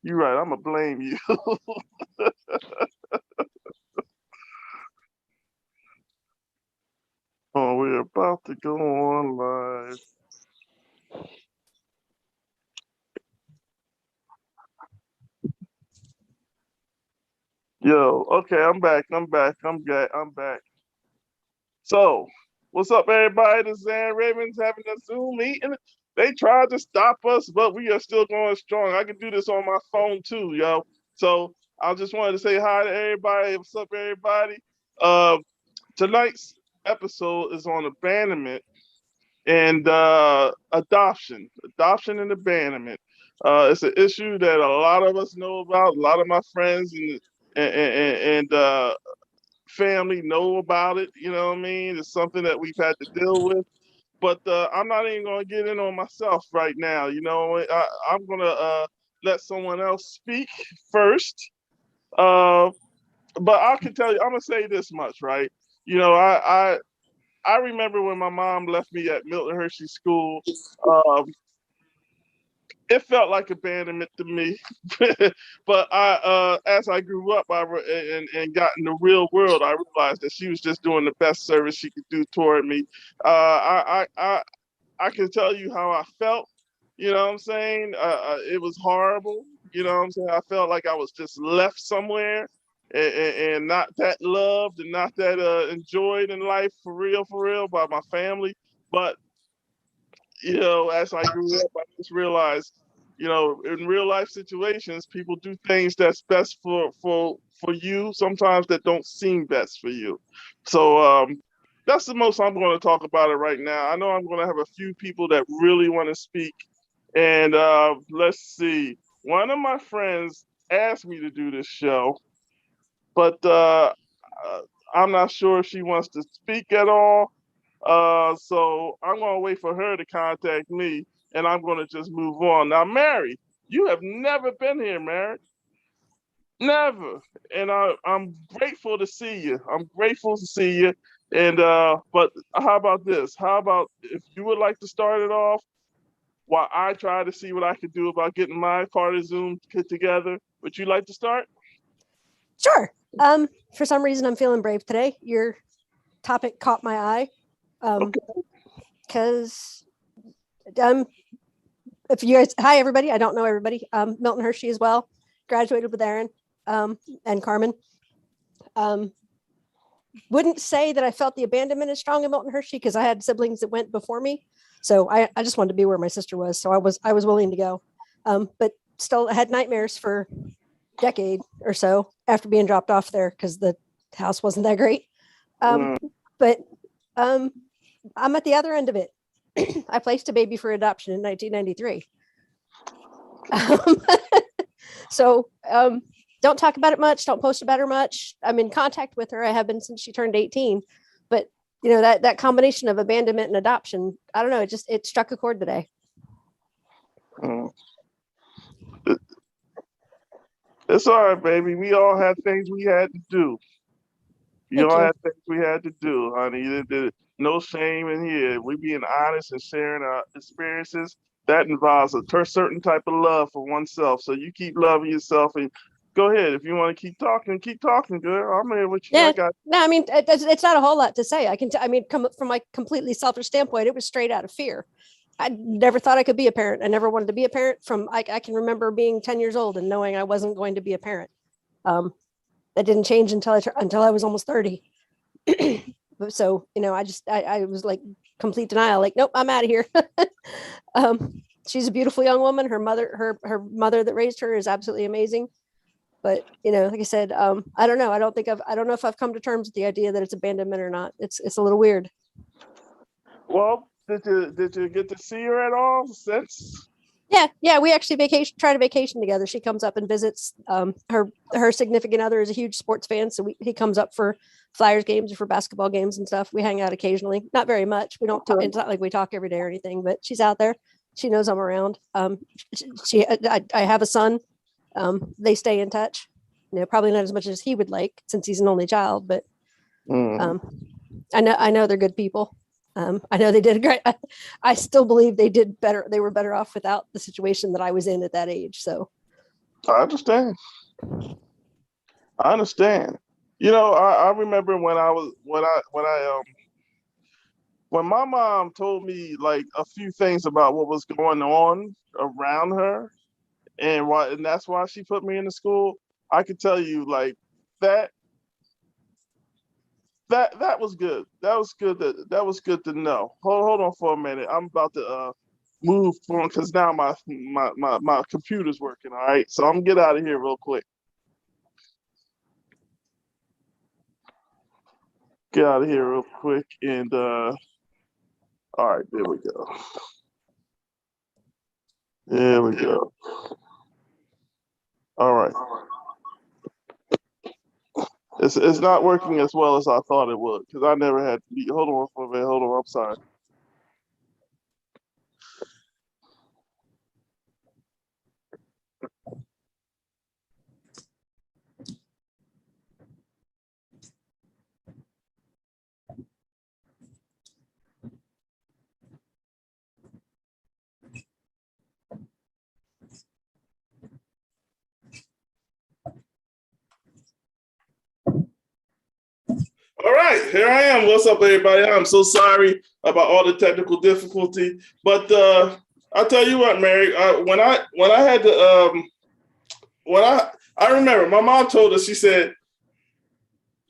You're right. I'm gonna blame you. Oh, we're about to go on live. Yo, okay, I'm back. I'm back. So, what's up, everybody? This is Aaron Ravens having a Zoom meeting. They tried to stop us, but we are still going strong. I can do this on my phone too, yo. So, I just wanted to say hi to everybody. What's up, everybody? Uh, Tonight's episode is on abandonment and adoption and abandonment. It's an issue that a lot of us know about. A lot of my friends and family know about it. You know what I mean? It's something that we've had to deal with. But I'm not even going to get in on myself right now. You know, I'm going to let someone else speak first. Uh, but I can tell you, I'm going to say this much, right? You know, I remember when my mom left me at Milton Hershey School. Um, it felt like abandonment to me. But as I grew up, and got in the real world, I realized that she was just doing the best service she could do toward me. I can tell you how I felt. You know what I'm saying? It was horrible. You know what I'm saying? I felt like I was just left somewhere and not that loved and not that enjoyed in life for real by my family. But you know, as I grew up, I just realized, you know, in real life situations, people do things that's best for you, sometimes that don't seem best for you. So that's the most I'm going to talk about it right now. I know I'm going to have a few people that really want to speak, and let's see. One of my friends asked me to do this show, but uh, I'm not sure if she wants to speak at all. So I'm gonna wait for her to contact me, and I'm gonna just move on. Now, Mary, you have never been here, Mary. Never. And I'm grateful to see you. I'm grateful to see you. And but how about this? How about if you would like to start it off while I try to see what I can do about getting my part of Zoom put together? Would you like to start? Sure. For some reason, I'm feeling brave today. Your topic caught my eye. Because if you guys, hi everybody. I don't know everybody. Milton Hershey as well. Graduated with Aaron and Carmen. Wouldn't say that I felt the abandonment as strong in Milton Hershey because I had siblings that went before me. So I just wanted to be where my sister was. So I was willing to go. But still had nightmares for a decade or so after being dropped off there because the house wasn't that great. But I'm at the other end of it. I placed a baby for adoption in 1993. So don't talk about it much. Don't post about her much. I'm in contact with her. I have been since she turned 18. But you know that combination of abandonment and adoption. I don't know. It struck a chord today. It's all right, baby. We all had things we had to do. You all had things we had to do, honey. No shame in here. We being honest and sharing our experiences. That involves a certain type of love for oneself. So you keep loving yourself and go ahead. If you want to keep talking, girl. I'm here with you. Yeah. No, I mean, it's not a whole lot to say. I mean, come from my completely selfish standpoint, it was straight out of fear. I never thought I could be a parent. I never wanted to be a parent I can remember being 10 years old and knowing I wasn't going to be a parent. That didn't change until I was almost 30. So, you know, I was like complete denial, like, nope, I'm out of here. She's a beautiful young woman. Her mother that raised her is absolutely amazing. But, you know, like I said, I don't know. I don't know if I've come to terms with the idea that it's abandonment or not. It's a little weird. Well, did you get to see her at all since? Yeah. We actually try to vacation together. She comes up and visits. Her significant other is a huge sports fan, so he comes up for Flyers games or for basketball games and stuff. We hang out occasionally, not very much. We don't talk. It's not like we talk every day or anything, but she's out there. She knows I'm around. I have a son. They stay in touch. You know, probably not as much as he would like since he's an only child, but I know they're good people. I know they did a great. I still believe they did better. They were better off without the situation that I was in at that age. So, I understand. I understand. You know, I remember when my mom told me like a few things about what was going on around her and that's why she put me in the school. I could tell you like that that was good. That was good to know. Hold on for a minute. I'm about to move on because now my computer's working. All right, so I'm gonna get out of here real quick. Get out of here real quick and all right, there we go. There we go. All right. It's not working as well as I thought it would because I never had. Hold on for a minute. Hold on. I'm sorry. All right, here I am. What's up, everybody? I'm so sorry about all the technical difficulty, but I'll tell you what, Mary. When I had to when I remember my mom told us she said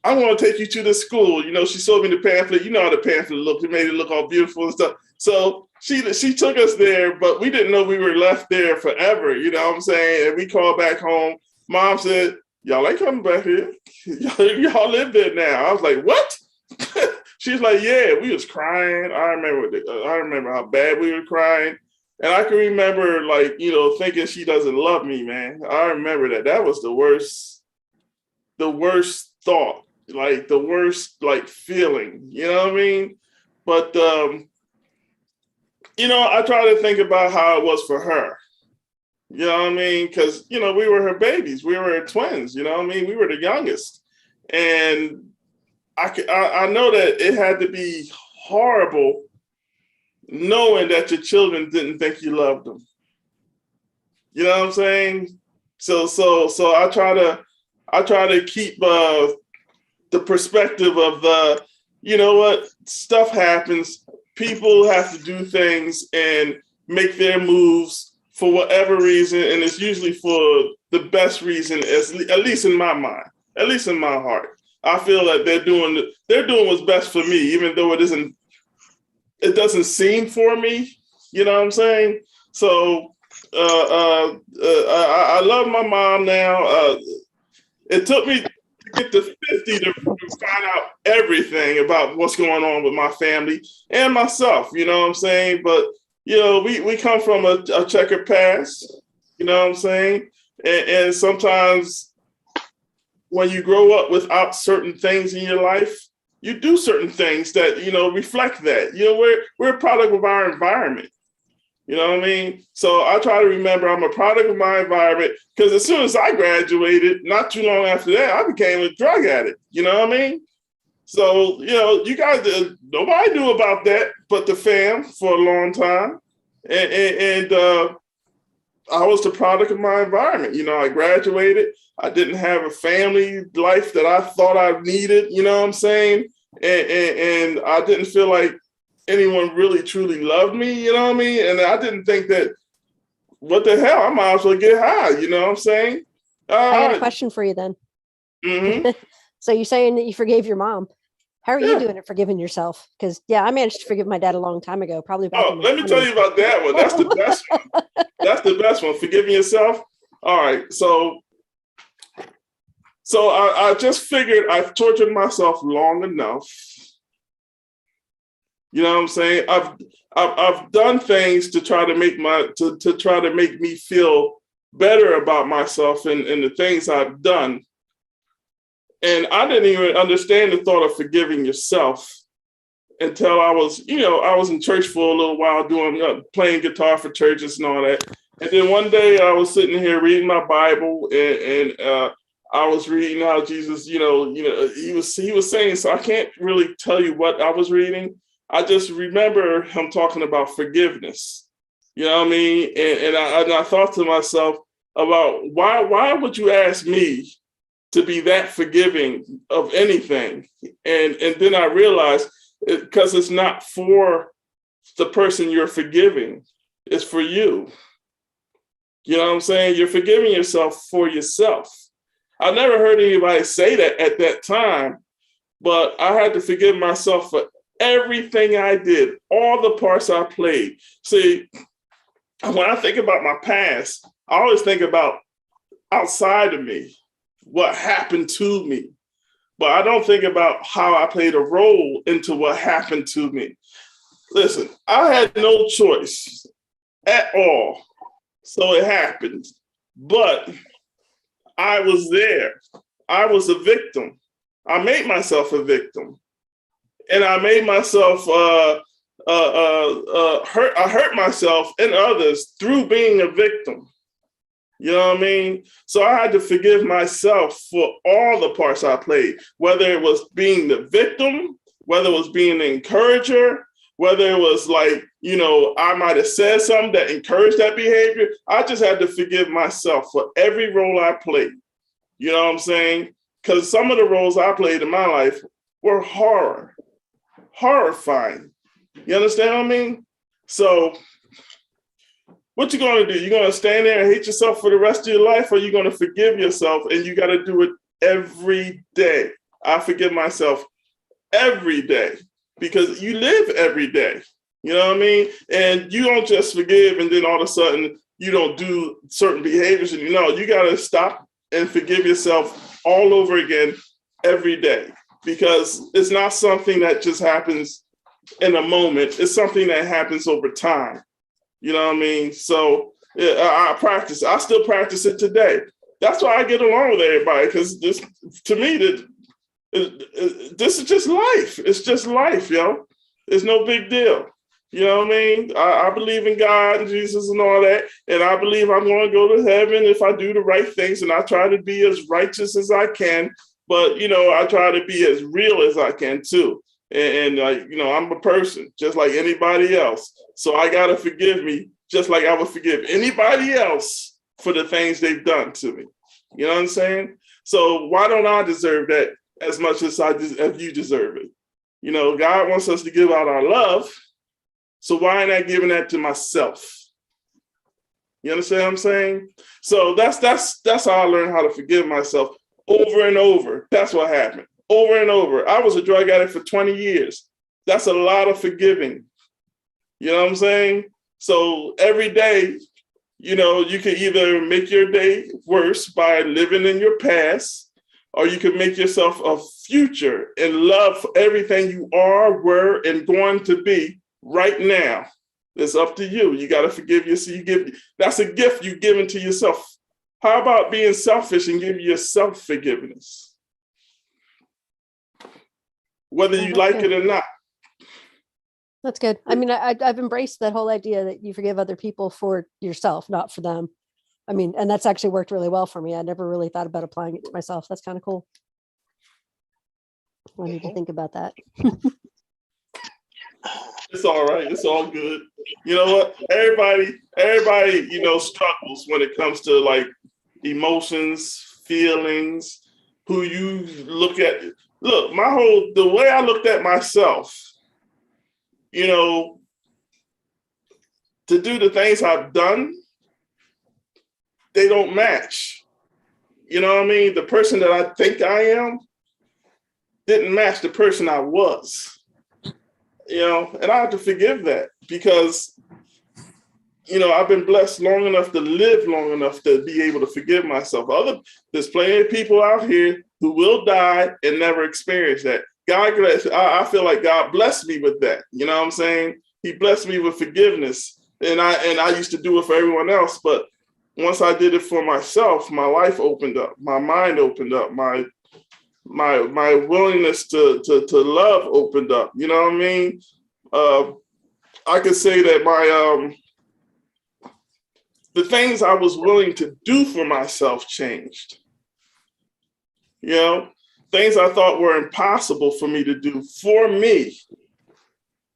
I want to take you to the school. You know, she showed me the pamphlet. You know how the pamphlet looked. It made it look all beautiful and stuff. So she took us there, but we didn't know we were left there forever. You know what I'm saying? And we called back home. Mom said, "Y'all ain't coming back here. Y'all live there now." I was like, "What?" She's like, "Yeah." We was crying. I remember how bad we were crying, and I can remember like thinking she doesn't love me, man. I remember that. That was the worst thought, like the worst like feeling, you know what I mean? But I try to think about how it was for her. You know what I mean? Because we were her babies, we were her twins. You know what I mean? We were the youngest, and I know that it had to be horrible knowing that your children didn't think you loved them. You know what I'm saying? So I try to keep the perspective of you know what, stuff happens. People have to do things and make their moves for whatever reason, and it's usually for the best reason, at least in my mind, at least in my heart. I feel like they're doing what's best for me, even though it doesn't seem for me. You know what I'm saying? So I love my mom now. It took me to get to 50 to find out everything about what's going on with my family and myself. You know what I'm saying? But we come from a checkered past. You know what I'm saying? And sometimes when you grow up without certain things in your life, you do certain things that reflect that. We're a product of our environment. You know what I mean? So I try to remember I'm a product of my environment, because as soon as I graduated, not too long after that, I became a drug addict. You know what I mean? So, you guys, nobody knew about that but the fam for a long time. And I was the product of my environment. I graduated. I didn't have a family life that I thought I needed. You know what I'm saying? And I didn't feel like anyone really truly loved me. You know what I mean? And I didn't think that, what the hell, I might as well get high. You know what I'm saying? I got a question for you then. Mm-hmm. So you're saying that you forgave your mom. How are you doing at forgiving yourself? Because I managed to forgive my dad a long time ago, probably back. Let me tell you about that one. That's the best one. That's the best one. Forgiving yourself. All right. So I just figured I've tortured myself long enough. You know what I'm saying? I've done things to try to make to try to make me feel better about myself and the things I've done. And I didn't even understand the thought of forgiving yourself until I was in church for a little while, doing playing guitar for churches and all that. And then one day I was sitting here reading my Bible, and I was reading how Jesus, he was saying. So I can't really tell you what I was reading. I just remember him talking about forgiveness. You know what I mean? And I thought to myself, about why would you ask me to be that forgiving of anything? And then I realized because it's not for the person you're forgiving, it's for you. You know what I'm saying? You're forgiving yourself for yourself. I never heard anybody say that at that time, but I had to forgive myself for everything I did, all the parts I played. See, when I think about my past, I always think about outside of me, what happened to me. But I don't think about how I played a role into what happened to me. Listen, I had no choice at all. So it happened. But I was there. I was a victim. I made myself a victim. And I made myself hurt. I hurt myself and others through being a victim. You know what I mean? So I had to forgive myself for all the parts I played, whether it was being the victim, whether it was being the encourager, whether it was like, I might have said something that encouraged that behavior. I just had to forgive myself for every role I played. You know what I'm saying? Because some of the roles I played in my life were horrifying. You understand what I mean? So what you going to do? You're going to stand there and hate yourself for the rest of your life, or you're going to forgive yourself, and you got to do it every day. I forgive myself every day because you live every day. You know what I mean? And you don't just forgive and then all of a sudden you don't do certain behaviors. And you got to stop and forgive yourself all over again every day, because it's not something that just happens in a moment. It's something that happens over time. You know what I mean? So I practice. I still practice it today. That's why I get along with everybody, because this, to me, this is just life. It's just life, yo. It's no big deal. You know what I mean? I believe in God and Jesus and all that, and I believe I'm going to go to heaven if I do the right things, and I try to be as righteous as I can. But I try to be as real as I can too. And I'm a person just like anybody else. So I got to forgive me just like I would forgive anybody else for the things they've done to me. You know what I'm saying? So why don't I deserve that as much as as you deserve it? God wants us to give out our love. So why ain't I giving that to myself? You understand what I'm saying? So that's how I learned how to forgive myself over and over. That's what happened. Over and over. I was a drug addict for 20 years. That's a lot of forgiving. You know what I'm saying? So every day, you can either make your day worse by living in your past, or you can make yourself a future and love everything you are, were, and going to be right now. It's up to you. You got to forgive yourself. That's a gift you've given to yourself. How about being selfish and giving yourself forgiveness? Whether you like it or not. That's good. I mean, I've embraced that whole idea that you forgive other people for yourself, not for them. I mean, and that's actually worked really well for me. I never really thought about applying it to myself. That's kind of cool. I need to think about that. It's all right. It's all good. You know what? Everybody, struggles when it comes to like emotions, feelings, who you look at. Look, the way I looked at myself, to do the things I've done, they don't match. You know what I mean? The person that I think I am didn't match the person I was. And I have to forgive that because, I've been blessed long enough to live long enough to be able to forgive myself. There's plenty of people out here who will die and never experience that. I feel like God blessed me with that. You know what I'm saying? He blessed me with forgiveness, and I used to do it for everyone else. But once I did it for myself, my life opened up, my mind opened up, my willingness to love opened up. You know what I mean? I could say that the things I was willing to do for myself changed. Things I thought were impossible for me to do for me.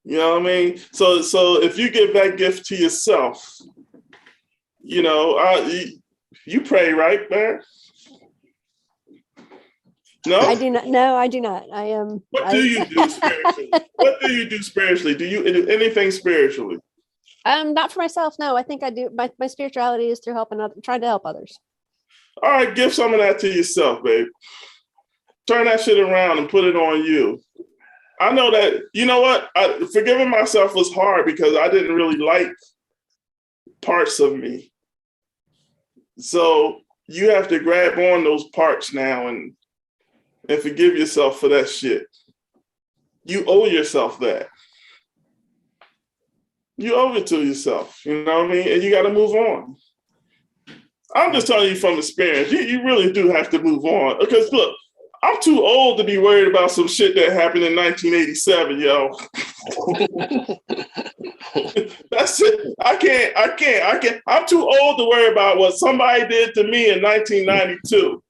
You know what I mean? So if you give that gift to yourself, You pray, right, man? No? I do not. No, I do not. I am. What do you do spiritually? What do you do spiritually? Do you do anything spiritually? Not for myself. No, I think I do. My spirituality is through helping others, trying to help others. All right, give some of that to yourself, babe. Turn that shit around and put it on you. I know that, you know what? Forgiving myself was hard because I didn't really like parts of me. So you have to grab on those parts now and forgive yourself for that shit. You owe yourself that. You owe it to yourself, you know what I mean? And you got to move on. I'm just telling you from experience, you really do have to move on. Because look, I'm too old to be worried about some shit that happened in 1987, yo. That's it. I can't. I'm too old to worry about what somebody did to me in 1992.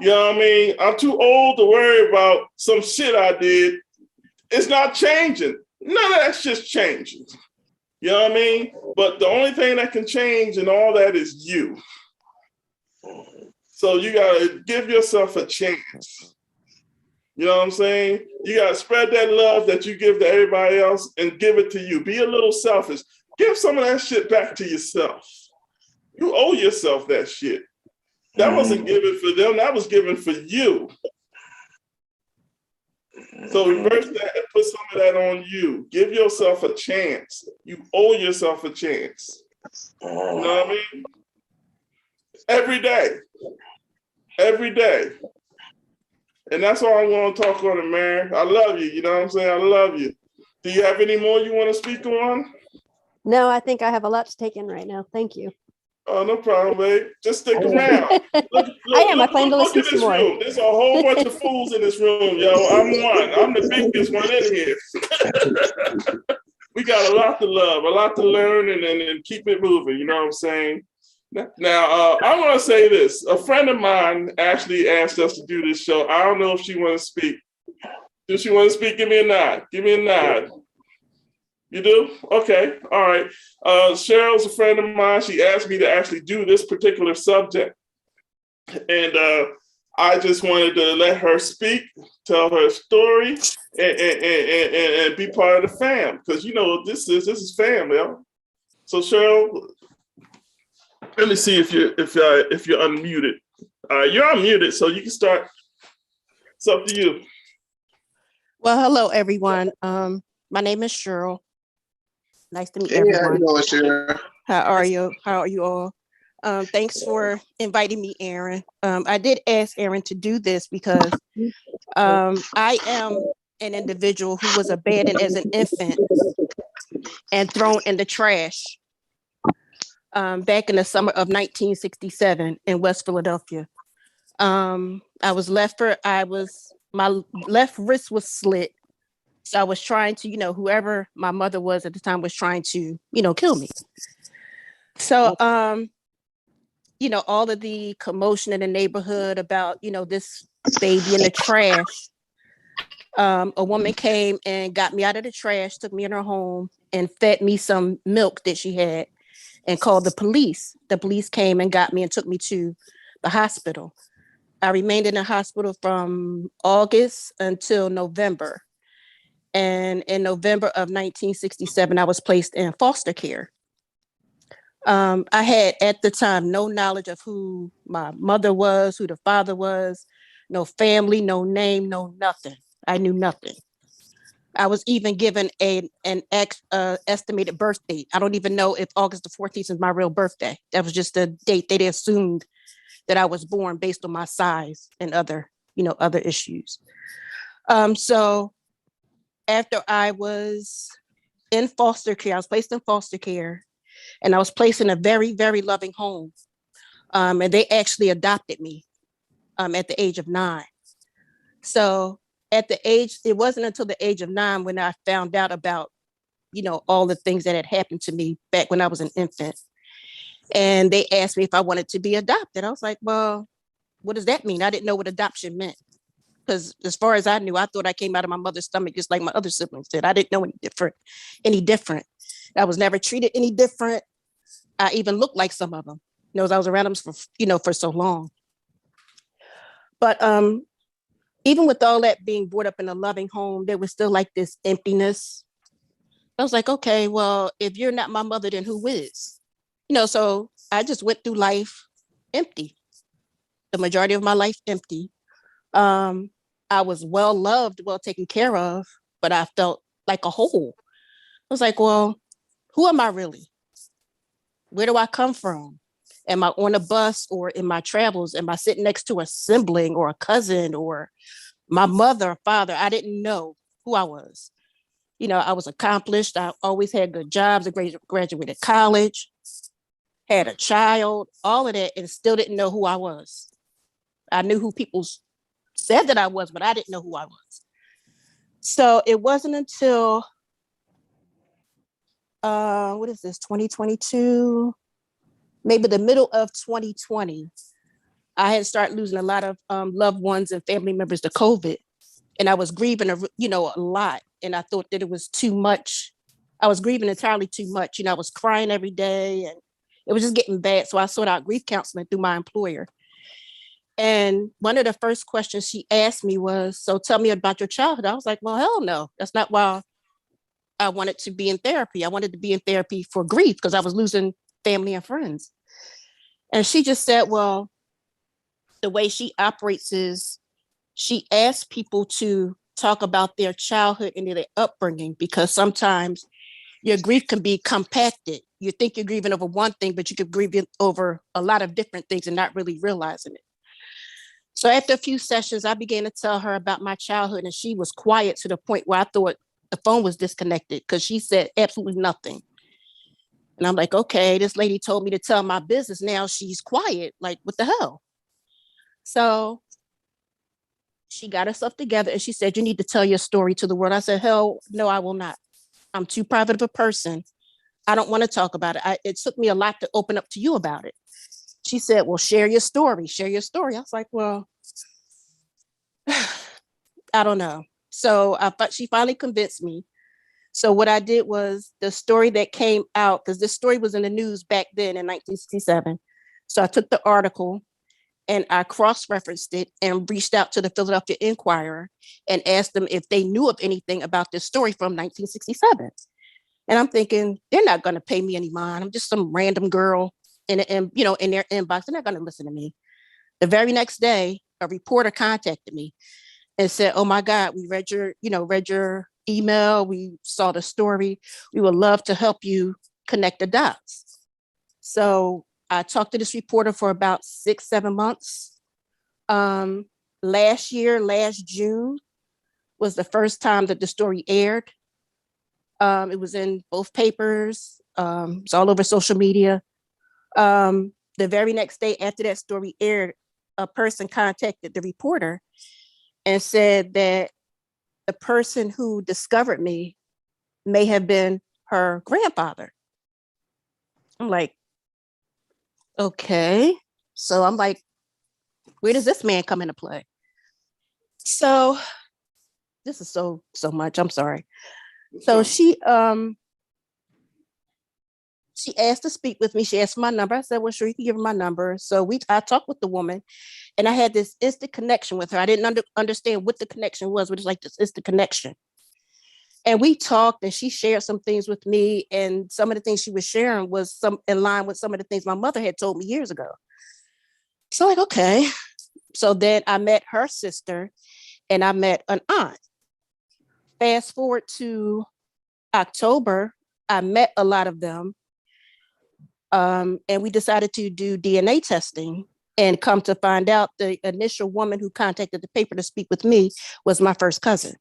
You know what I mean? I'm too old to worry about some shit I did. It's not changing. None of that shit's changing. You know what I mean? But the only thing that can change and all that is you. So you got to give yourself a chance. You know what I'm saying? You got to spread that love that you give to everybody else and give it to you. Be a little selfish. Give some of that shit back to yourself. You owe yourself that shit. That wasn't given for them. That was given for you. So reverse that and put some of that on you. Give yourself a chance. You owe yourself a chance. You know what I mean? Every day. Every day. And that's all I'm going to talk on it, man. I love you. You know what I'm saying? I love you. Do you have any more you want to speak on? No, I think I have a lot to take in right now. Thank you. Oh, no problem, babe. Just stick around. Look, I am. I plan to listen to more. Room. There's a whole bunch of fools in this room, yo. I'm one. I'm the biggest one in here. We got a lot to love, a lot to learn, and keep it moving. You know what I'm saying? Now, I'm going to say this. A friend of mine actually asked us to do this show. I don't know if she wants to speak. Does she want to speak? Give me a nod. Give me a nod. You do? Okay. All right. Cheryl's a friend of mine. She asked me to actually do this particular subject. And I just wanted to let her speak, tell her story, and be part of the fam. Because, you know, this is family. Yo. So, Cheryl, let me see if you're unmuted. You're unmuted, so you can start. It's up to you. Well, hello, everyone. My name is Cheryl. Nice to meet everyone. How you doing, Cheryl? How are you? How are you all? Thanks for inviting me, Aaron. I did ask Aaron to do this because I am an individual who was abandoned as an infant and thrown in the trash back in the summer of 1967 in West Philadelphia. My left wrist was slit. So I was trying to, whoever my mother was at the time was trying to, kill me. So, all of the commotion in the neighborhood about, this baby in the trash. A woman came and got me out of the trash, took me in her home and fed me some milk that she had and called the police. The police came and got me and took me to the hospital. I remained in the hospital from August until November. And in November of 1967, I was placed in foster care. I had at the time no knowledge of who my mother was, who the father was, no family, no name, no nothing. I knew nothing. I was even given an estimated birth date. I don't even know if August the 14th is my real birthday. That was just a date they assumed that I was born based on my size and other issues. So after I was in foster care, I was placed in foster care, and I was placed in a very, very loving home. And they actually adopted me at the age of 9. So it wasn't until the age of 9 when I found out about, all the things that had happened to me back when I was an infant. And they asked me if I wanted to be adopted. I was like, well, what does that mean? I didn't know what adoption meant. Because as far as I knew, I thought I came out of my mother's stomach just like my other siblings did. I didn't know any different. I was never treated any different. I even looked like some of them. Knows I was around them for, for so long. But even with all that being brought up in a loving home, there was still like this emptiness. I was like, okay, well, if you're not my mother, then who is? So I just went through life empty, the majority of my life empty. Um, I was well loved, well taken care of, but I felt like a hole. I was like, well, who am I really? Where do I come from? Am I on a bus or in my travels? Am I sitting next to a sibling or a cousin or my mother or father? I didn't know who I was. I was accomplished. I always had good jobs. I graduated college, had a child, all of that, and still didn't know who I was. I knew who people said that I was, but I didn't know who I was. So it wasn't until, what is this, 2022? Maybe the middle of 2020, I had started losing a lot of loved ones and family members to COVID. And I was grieving, a lot. And I thought that it was too much. I was grieving entirely too much. I was crying every day and it was just getting bad. So I sought out grief counseling through my employer. And one of the first questions she asked me was, so tell me about your childhood. I was like, well, hell no. That's not why I wanted to be in therapy. I wanted to be in therapy for grief because I was losing family and friends. And she just said, well, the way she operates is she asks people to talk about their childhood and their upbringing, because sometimes your grief can be compacted. You think you're grieving over one thing, but you could grieve over a lot of different things and not really realizing it. So after a few sessions, I began to tell her about my childhood, and she was quiet to the point where I thought the phone was disconnected because she said absolutely nothing. And I'm like, okay, this lady told me to tell my business. Now she's quiet. Like, what the hell? So she got herself together and she said, you need to tell your story to the world. I said, hell no, I will not. I'm too private of a person. I don't want to talk about it. It took me a lot to open up to you about it. She said, well, share your story. Share your story. I was like, well, I don't know. So I thought she finally convinced me. So what I did was the story that came out, because this story was in the news back then in 1967. So I took the article and I cross-referenced it and reached out to the Philadelphia Inquirer and asked them if they knew of anything about this story from 1967. And I'm thinking, they're not going to pay me any mind. I'm just some random girl in their inbox. They're not going to listen to me. The very next day, a reporter contacted me and said, oh my God, we read your email. We saw the story. We would love to help you connect the dots. So I talked to this reporter for about 6-7 months. Last June was the first time that the story aired. It was in both papers. It's all over social media. The very next day after that story aired, a person contacted the reporter and said that the person who discovered me may have been her grandfather. I'm like, okay. So I'm like, where does this man come into play? So this is so much. I'm sorry. So she asked to speak with me. She asked for my number. I said, well, sure, you can give her my number. So I talked with the woman and I had this instant connection with her. I didn't understand what the connection was, but it's like this instant connection. And we talked and she shared some things with me. And some of the things she was sharing was some in line with some of the things my mother had told me years ago. So like, okay. So then I met her sister and I met an aunt. Fast forward to October, I met a lot of them. And we decided to do DNA testing, and come to find out the initial woman who contacted the paper to speak with me was my first cousin.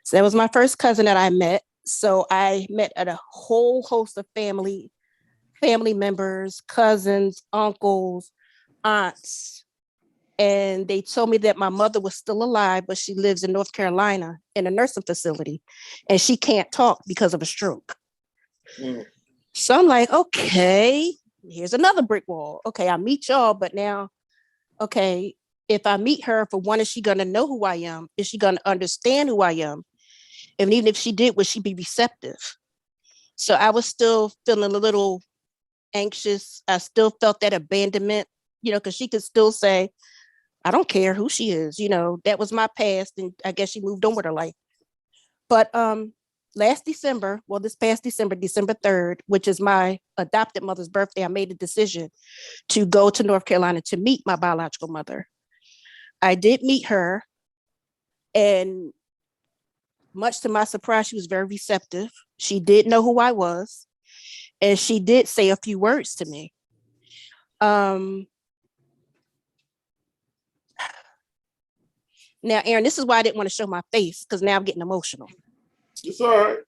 So that was my first cousin that I met. So I met a whole host of family members, cousins, uncles, aunts. And they told me that my mother was still alive, but she lives in North Carolina in a nursing facility and she can't talk because of a stroke. Mm. So I'm like, okay, here's another brick wall. Okay, I meet y'all, but now, okay, if I meet her, for one, is she going to know who I am? Is she going to understand who I am? And even if she did, would she be receptive? So I was still feeling a little anxious. I still felt that abandonment, because she could still say, I don't care who she is, that was my past. And I guess she moved on with her life. But this past December, December 3rd, which is my adopted mother's birthday, I made a decision to go to North Carolina to meet my biological mother. I did meet her, and much to my surprise, she was very receptive. She did know who I was, and she did say a few words to me. Now, Aaron, this is why I didn't want to show my face, because now I'm getting emotional. It's all right.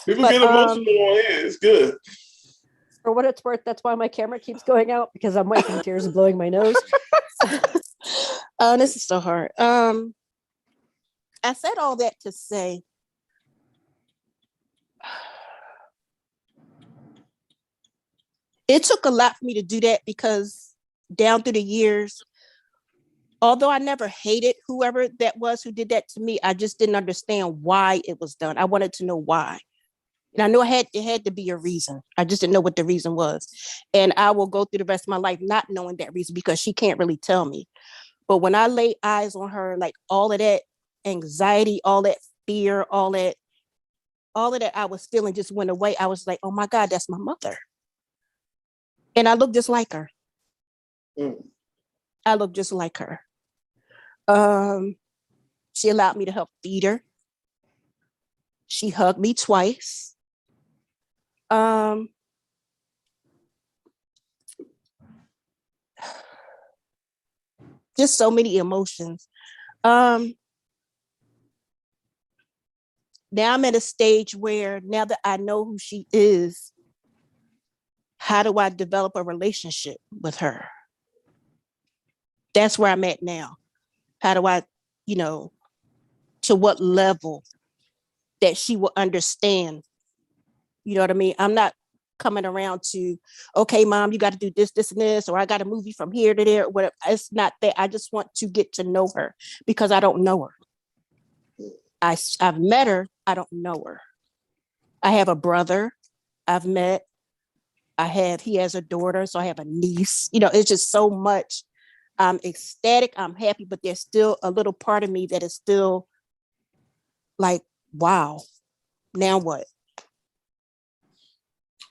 People get emotional on here. It's good. For what it's worth, that's why my camera keeps going out, because I'm wiping tears and blowing my nose. Oh, this is so hard. I said all that to say, it took a lot for me to do that, because down through the years, although I never hated whoever that was who did that to me, I just didn't understand why it was done. I wanted to know why. And I know it had to be a reason. I just didn't know what the reason was. And I will go through the rest of my life not knowing that reason, because she can't really tell me. But when I lay eyes on her, like all of that anxiety, all that fear, all of that I was feeling just went away. I was like, oh my God, that's my mother. And I look just like her. I look just like her. She allowed me to help feed her. She hugged me twice. Just so many emotions. Now I'm at a stage where, now that I know who she is, how do I develop a relationship with her? That's where I'm at now. How do I, to what level that she will understand? You know what I mean? I'm not coming around to, okay, Mom, you got to do this, this, and this, or I got a movie from here to there, whatever. It's not that. I just want to get to know her, because I don't know her. I've met her. I don't know her. I have a brother I've met. He has a daughter, so I have a niece. It's just so much. I'm ecstatic. I'm happy, but there's still a little part of me that is still like, wow, now what?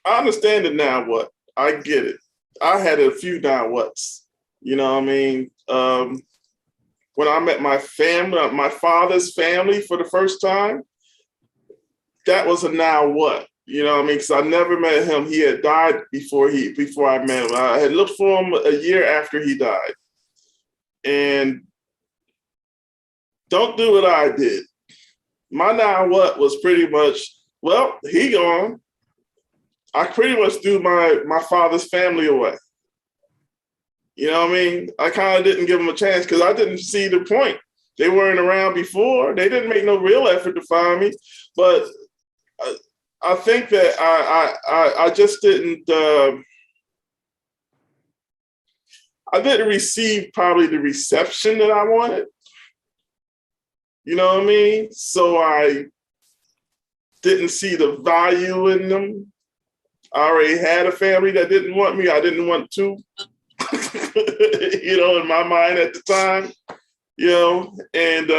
I understand it now what. I get it. I had a few now whats. You know what I mean? When I met my family, my father's family for the first time, that was a now what. You know what I mean? Because I never met him. He had died before I met him. I had looked for him a year after he died. And don't do what I did. My now what was pretty much, well, he gone. I pretty much threw my father's family away. You know what I mean? I kind of didn't give them a chance, because I didn't see the point. They weren't around before. They didn't make no real effort to find me. But I think that I just didn't. I didn't receive probably the reception that I wanted. You know what I mean? So I didn't see the value in them. I already had a family that didn't want me. I didn't want to, in my mind at the time, and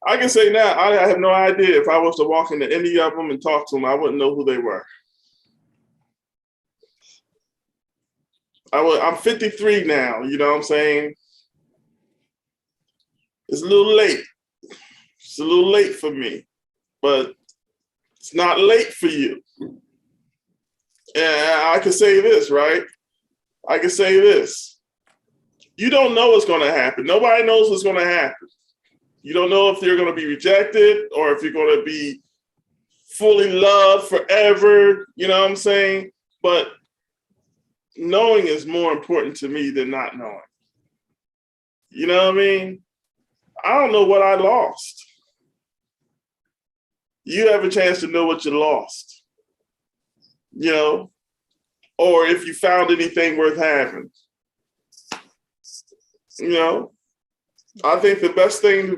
I can say now, I have no idea if I was to walk into any of them and talk to them, I wouldn't know who they were. I'm 53 now, you know what I'm saying? It's a little late. It's a little late for me, but it's not late for you. And I can say this, right? I can say this. You don't know what's going to happen. Nobody knows what's going to happen. You don't know if you're going to be rejected or if you're going to be fully loved forever. You know what I'm saying? But knowing is more important to me than not knowing. You know what I mean? I don't know what I lost. You have a chance to know what you lost, or if you found anything worth having. I think the best thing,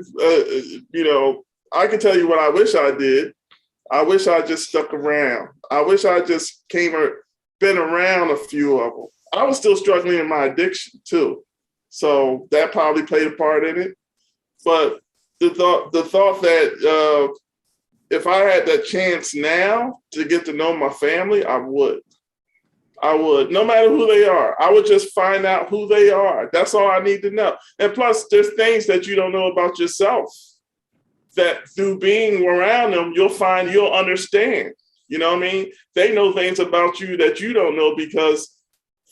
I can tell you what I wish I did. I wish I just stuck around. I wish I just been around a few of them. I was still struggling in my addiction too. So that probably played a part in it. But the thought that if I had that chance now to get to know my family, I would. No matter who they are. I would just find out who they are. That's all I need to know. And plus, there's things that you don't know about yourself that through being around them, you'll understand. You know what I mean? They know things about you that you don't know because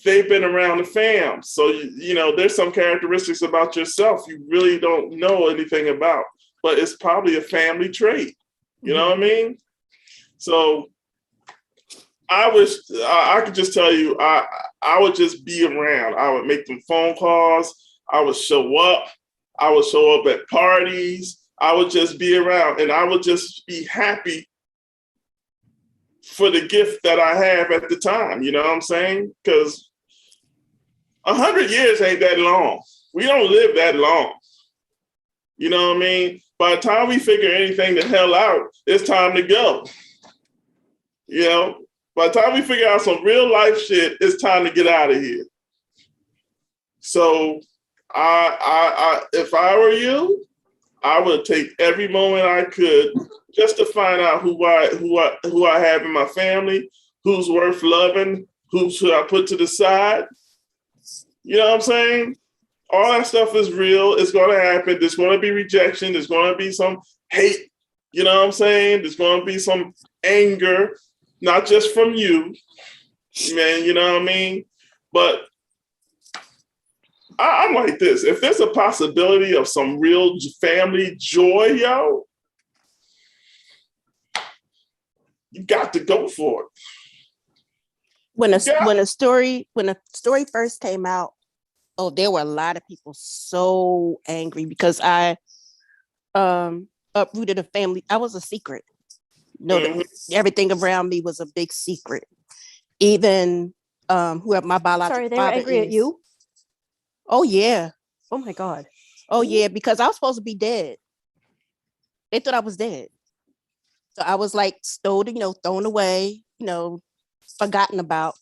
they've been around the fam. So, there's some characteristics about yourself you really don't know anything about, but it's probably a family trait. You know what I mean? So I wish I could just tell you, I would just be around. I would make them phone calls. I would show up. I would show up at parties. I would just be around, and I would just be happy for the gift that I have at the time. You know what I'm saying? Because 100 years ain't that long. We don't live that long. You know what I mean? By the time we figure anything the hell out, it's time to go. By the time we figure out some real life shit, it's time to get out of here. So I if I were you, I would take every moment I could just to find out who I have in my family, who's worth loving, who should I put to the side. You know what I'm saying? All that stuff is real. It's going to happen. There's going to be rejection. There's going to be some hate. You know what I'm saying? There's going to be some anger, not just from you, man. You know what I mean? But I'm like this. If there's a possibility of some real family joy, yo, you got to go for it. When a story first came out, there were a lot of people so angry because I uprooted a family. I was a secret. Everything around me was a big secret. Even whoever my biological Sorry, they father were angry is. at you? Oh yeah. Oh my God. Oh yeah, because I was supposed to be dead. They thought I was dead. So I was like stowed, thrown away, forgotten about.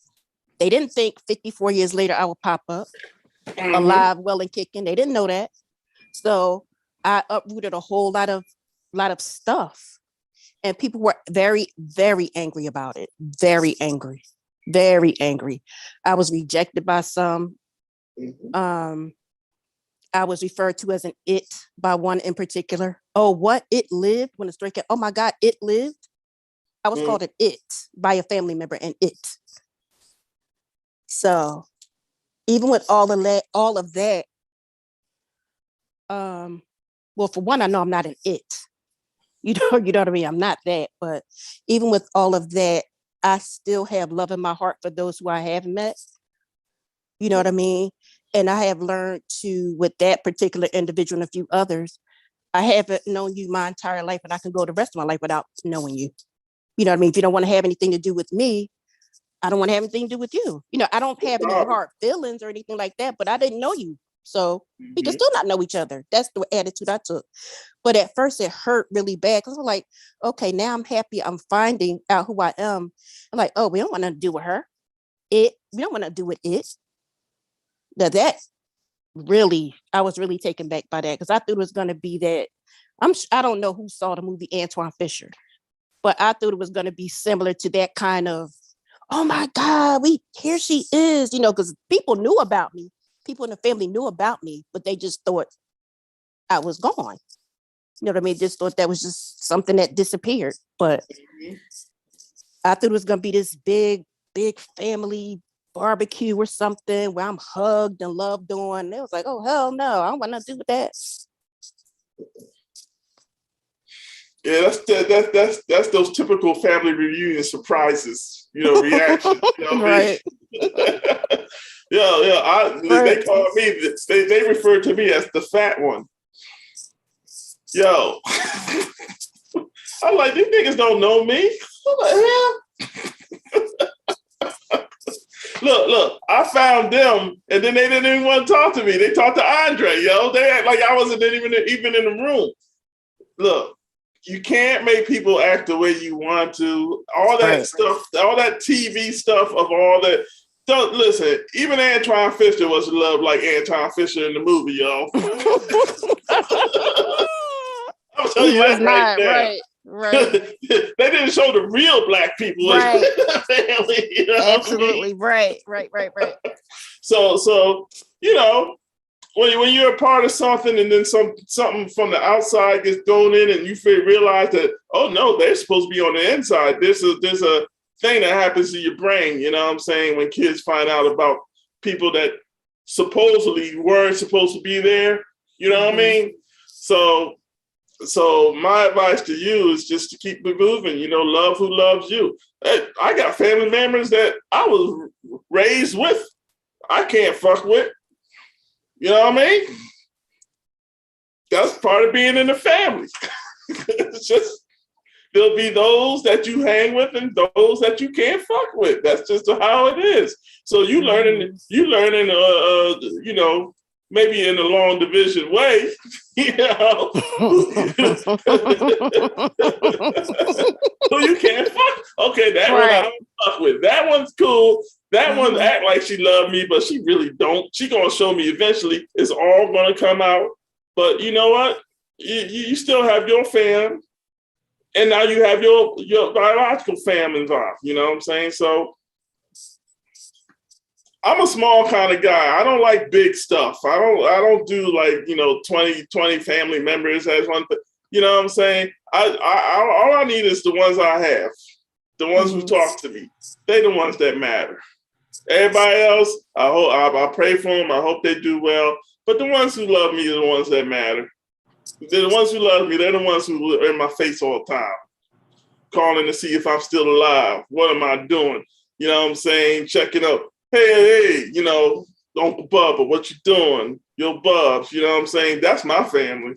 They didn't think 54 years later I would pop up alive, well and kicking. They didn't know that. So I uprooted a whole lot of stuff. And people were very, very angry about it. Very angry. Very angry. I was rejected by some. I was referred to as an it by one in particular. Oh, what? It lived? When the story came, oh my God, it lived? I was called an it by a family member, and it. So even with all of that, well, for one, I know I'm not an it. You know what I mean? I'm not that. But even with all of that, I still have love in my heart for those who I have met. You know what I mean? And I have learned to, with that particular individual and a few others, I haven't known you my entire life, and I can go the rest of my life without knowing you. You know what I mean? If you don't want to have anything to do with me, I don't want to have anything to do with you. I don't have any hard feelings or anything like that, but I didn't know you. So we can still not know each other. That's the attitude I took. But at first it hurt really bad because I'm like, okay, now I'm happy. I'm finding out who I am. I'm like, oh, we don't want nothing to do with her. We don't want to do with it. Now that really, I was really taken back by that because I thought it was going to be that. I don't know who saw the movie Antoine Fisher, but I thought it was going to be similar to that kind of, oh my God, here she is, because people knew about me. People in the family knew about me, but they just thought I was gone. You know what I mean? Just thought that was just something that disappeared. But I thought it was going to be this big, big family barbecue or something where I'm hugged and loved on. And it was like, oh, hell no, I don't want nothing to do with that. Yeah, that's those typical family reunion surprises, reactions. Right. They call me. They refer to me as the fat one. Yo, I'm like, these niggas don't know me. What the hell? Look, I found them, and then they didn't even want to talk to me. They talked to Andre, yo. They act like I wasn't even in the room. Look, you can't make people act the way you want to. All that stuff, all that TV stuff of all that. Don't listen. Even Antoine Fisher was loved like Antoine Fisher in the movie, y'all. I'm telling you that right now. Right. They didn't show the real black people in the family. You know Absolutely. Right. So you know, when you're a part of something and then something from the outside gets thrown in and you realize that, oh no, they're supposed to be on the inside. There's a thing that happens to your brain, you know what I'm saying, when kids find out about people that supposedly weren't supposed to be there, you know what I mean? So my advice to you is just to keep it moving, you know, love who loves you. I got family members that I was raised with, I can't fuck with. You know what I mean? That's part of being in the family. It's just, there'll be those that you hang with and those that you can't fuck with. That's just how it is. So you learning, you know, maybe in a long division way, you know, who you can't fuck. Okay, that one I don't fuck with. That one's cool. That one act like she loved me, but she really don't. She gonna show me eventually. It's all gonna come out. But you know what? You still have your fam, and now you have your biological fam involved. You know what I'm saying? So I'm a small kind of guy. I don't like big stuff. I don't do like, you know, 20 family members as one. You know what I'm saying? All I need is the ones I have, the ones who talk to me. They're the ones that matter. Everybody else, I pray for them. I hope they do well. But the ones who love me are the ones that matter. They're the ones who love me. They're the ones who are in my face all the time, calling to see if I'm still alive. What am I doing? You know what I'm saying? Checking up. Hey, you know, Uncle Bubba, what you doing? Your Bubs, you know what I'm saying? That's my family.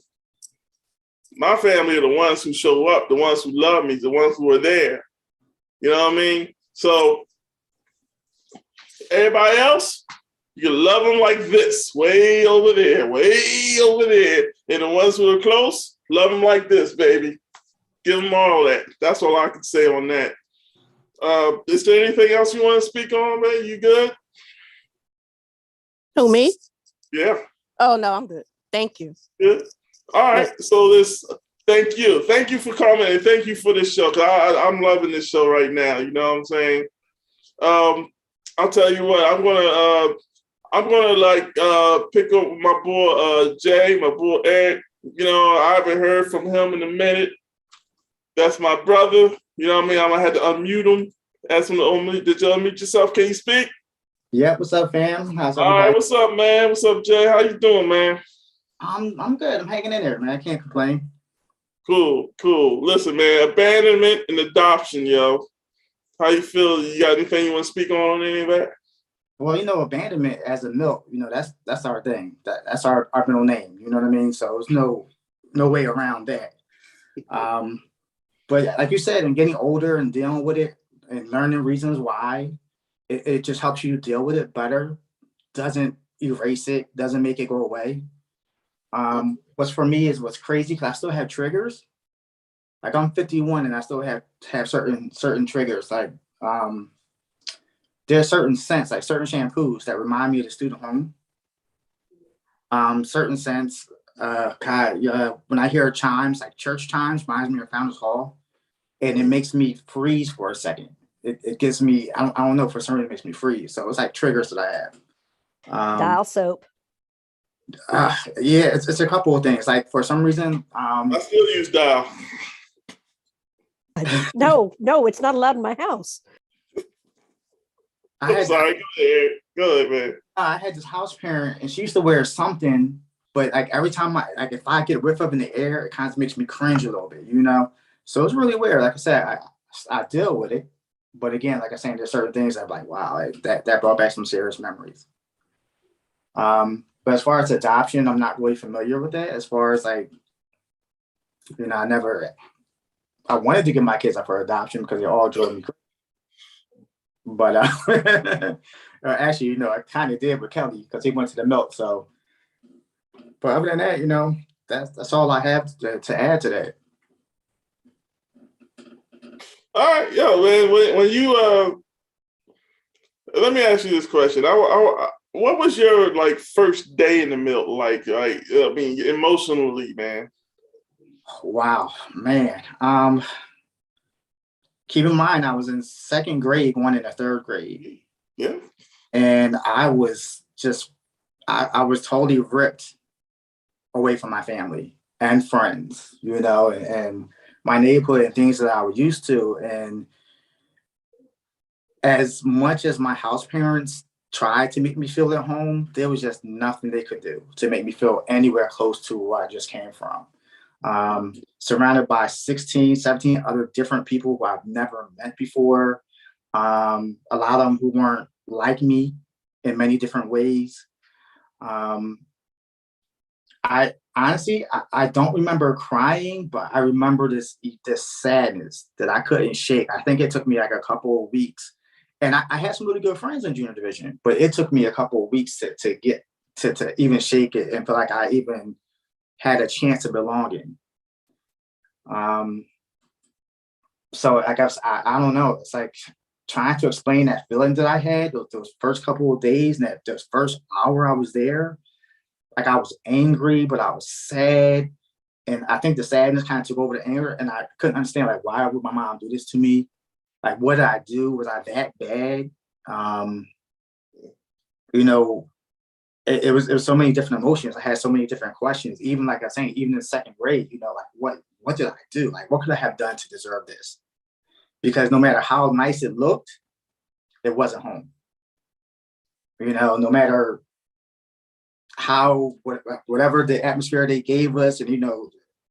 My family are the ones who show up, the ones who love me, the ones who are there. You know what I mean? So everybody else, you love them like this, way over there. And the ones who are close, love them like this, baby. Give them all that. That's all I can say on that. Is there anything else you want to speak on, man? You good? Who, me? Yeah. Oh, no, I'm good. Thank you. Good. All right. So thank you. Thank you for coming and thank you for this show. Cause I'm loving this show right now. You know what I'm saying? I'll tell you what, I'm gonna like pick up my boy Jay, my boy Ed. You know, I haven't heard from him in a minute. That's my brother. You know what I mean? I'm gonna have to unmute him. Ask him to unmute. Did you unmute yourself? Can you speak? Yeah, what's up, fam? How's everybody? All right, what's up, man? What's up, Jay? How you doing, man? I'm good. I'm hanging in there, man. I can't complain. Cool. Listen, man, abandonment and adoption, yo. How you feel? You got anything you want to speak on any of that? Well, you know, abandonment as a milk, you know, that's our thing. That's our middle name. You know what I mean? So there's no way around that. But like you said, in getting older and dealing with it and learning reasons why, it just helps you deal with it better. Doesn't erase it. Doesn't make it go away. What's for me is what's crazy because I still have triggers. Like I'm 51 and I still have certain triggers. Like there's certain scents, like certain shampoos that remind me of the student home. Certain scents, when I hear chimes, like church chimes, reminds me of Founders Hall, and it makes me freeze for a second. It gives me, I don't know, for some reason it makes me freeze. So it's like triggers that I have. Dial soap. Yeah, it's a couple of things. Like for some reason, I still use dial. No, it's not allowed in my house. I'm sorry. Go ahead, man. I had this house parent, and she used to wear something, but like every time if I get a whiff up in the air, it kind of makes me cringe a little bit, you know. So it's really weird. Like I said, I deal with it, but again, like I said, there's certain things that I'm like, wow, that brought back some serious memories. But as far as adoption, I'm not really familiar with that. As far as like, you know, I wanted to give my kids up for adoption because they all drove me crazy. But actually, you know, I kind of did with Kelly because he went to the milk. So, but other than that, you know, that's all I have to add to that. All right, yo, man. When you let me ask you this question. What was your like first day in the milk like I mean emotionally, man? Wow, man. Keep in mind, I was in second grade, going into third grade, Yeah. and I was just, I was totally ripped away from my family and friends, and my neighborhood and things that I was used to. And as much as my house parents tried to make me feel at home, there was just nothing they could do to make me feel anywhere close to where I just came from. Surrounded by 16, 17 other different people who I've never met before. A lot of them who weren't like me in many different ways. Um, I honestly, I don't remember crying, but I remember this sadness that I couldn't shake. I think it took me like a couple of weeks, and I had some really good friends in junior division, but it took me a couple of weeks to get to even shake it and feel like I even had a chance to belong in. Um, so I guess I don't know. It's like trying to explain that feeling that I had those first couple of days and that those first hour I was there. Like I was angry, but I was sad. And I think the sadness kind of took over the anger, and I couldn't understand like why would my mom do this to me? Like what did I do? Was I that bad? Um, you know, it was so many different emotions. I had so many different questions. Even like I was saying, even in second grade, like what did I do? Like what could I have done to deserve this? Because no matter how nice it looked, it wasn't home. No matter how whatever the atmosphere they gave us, and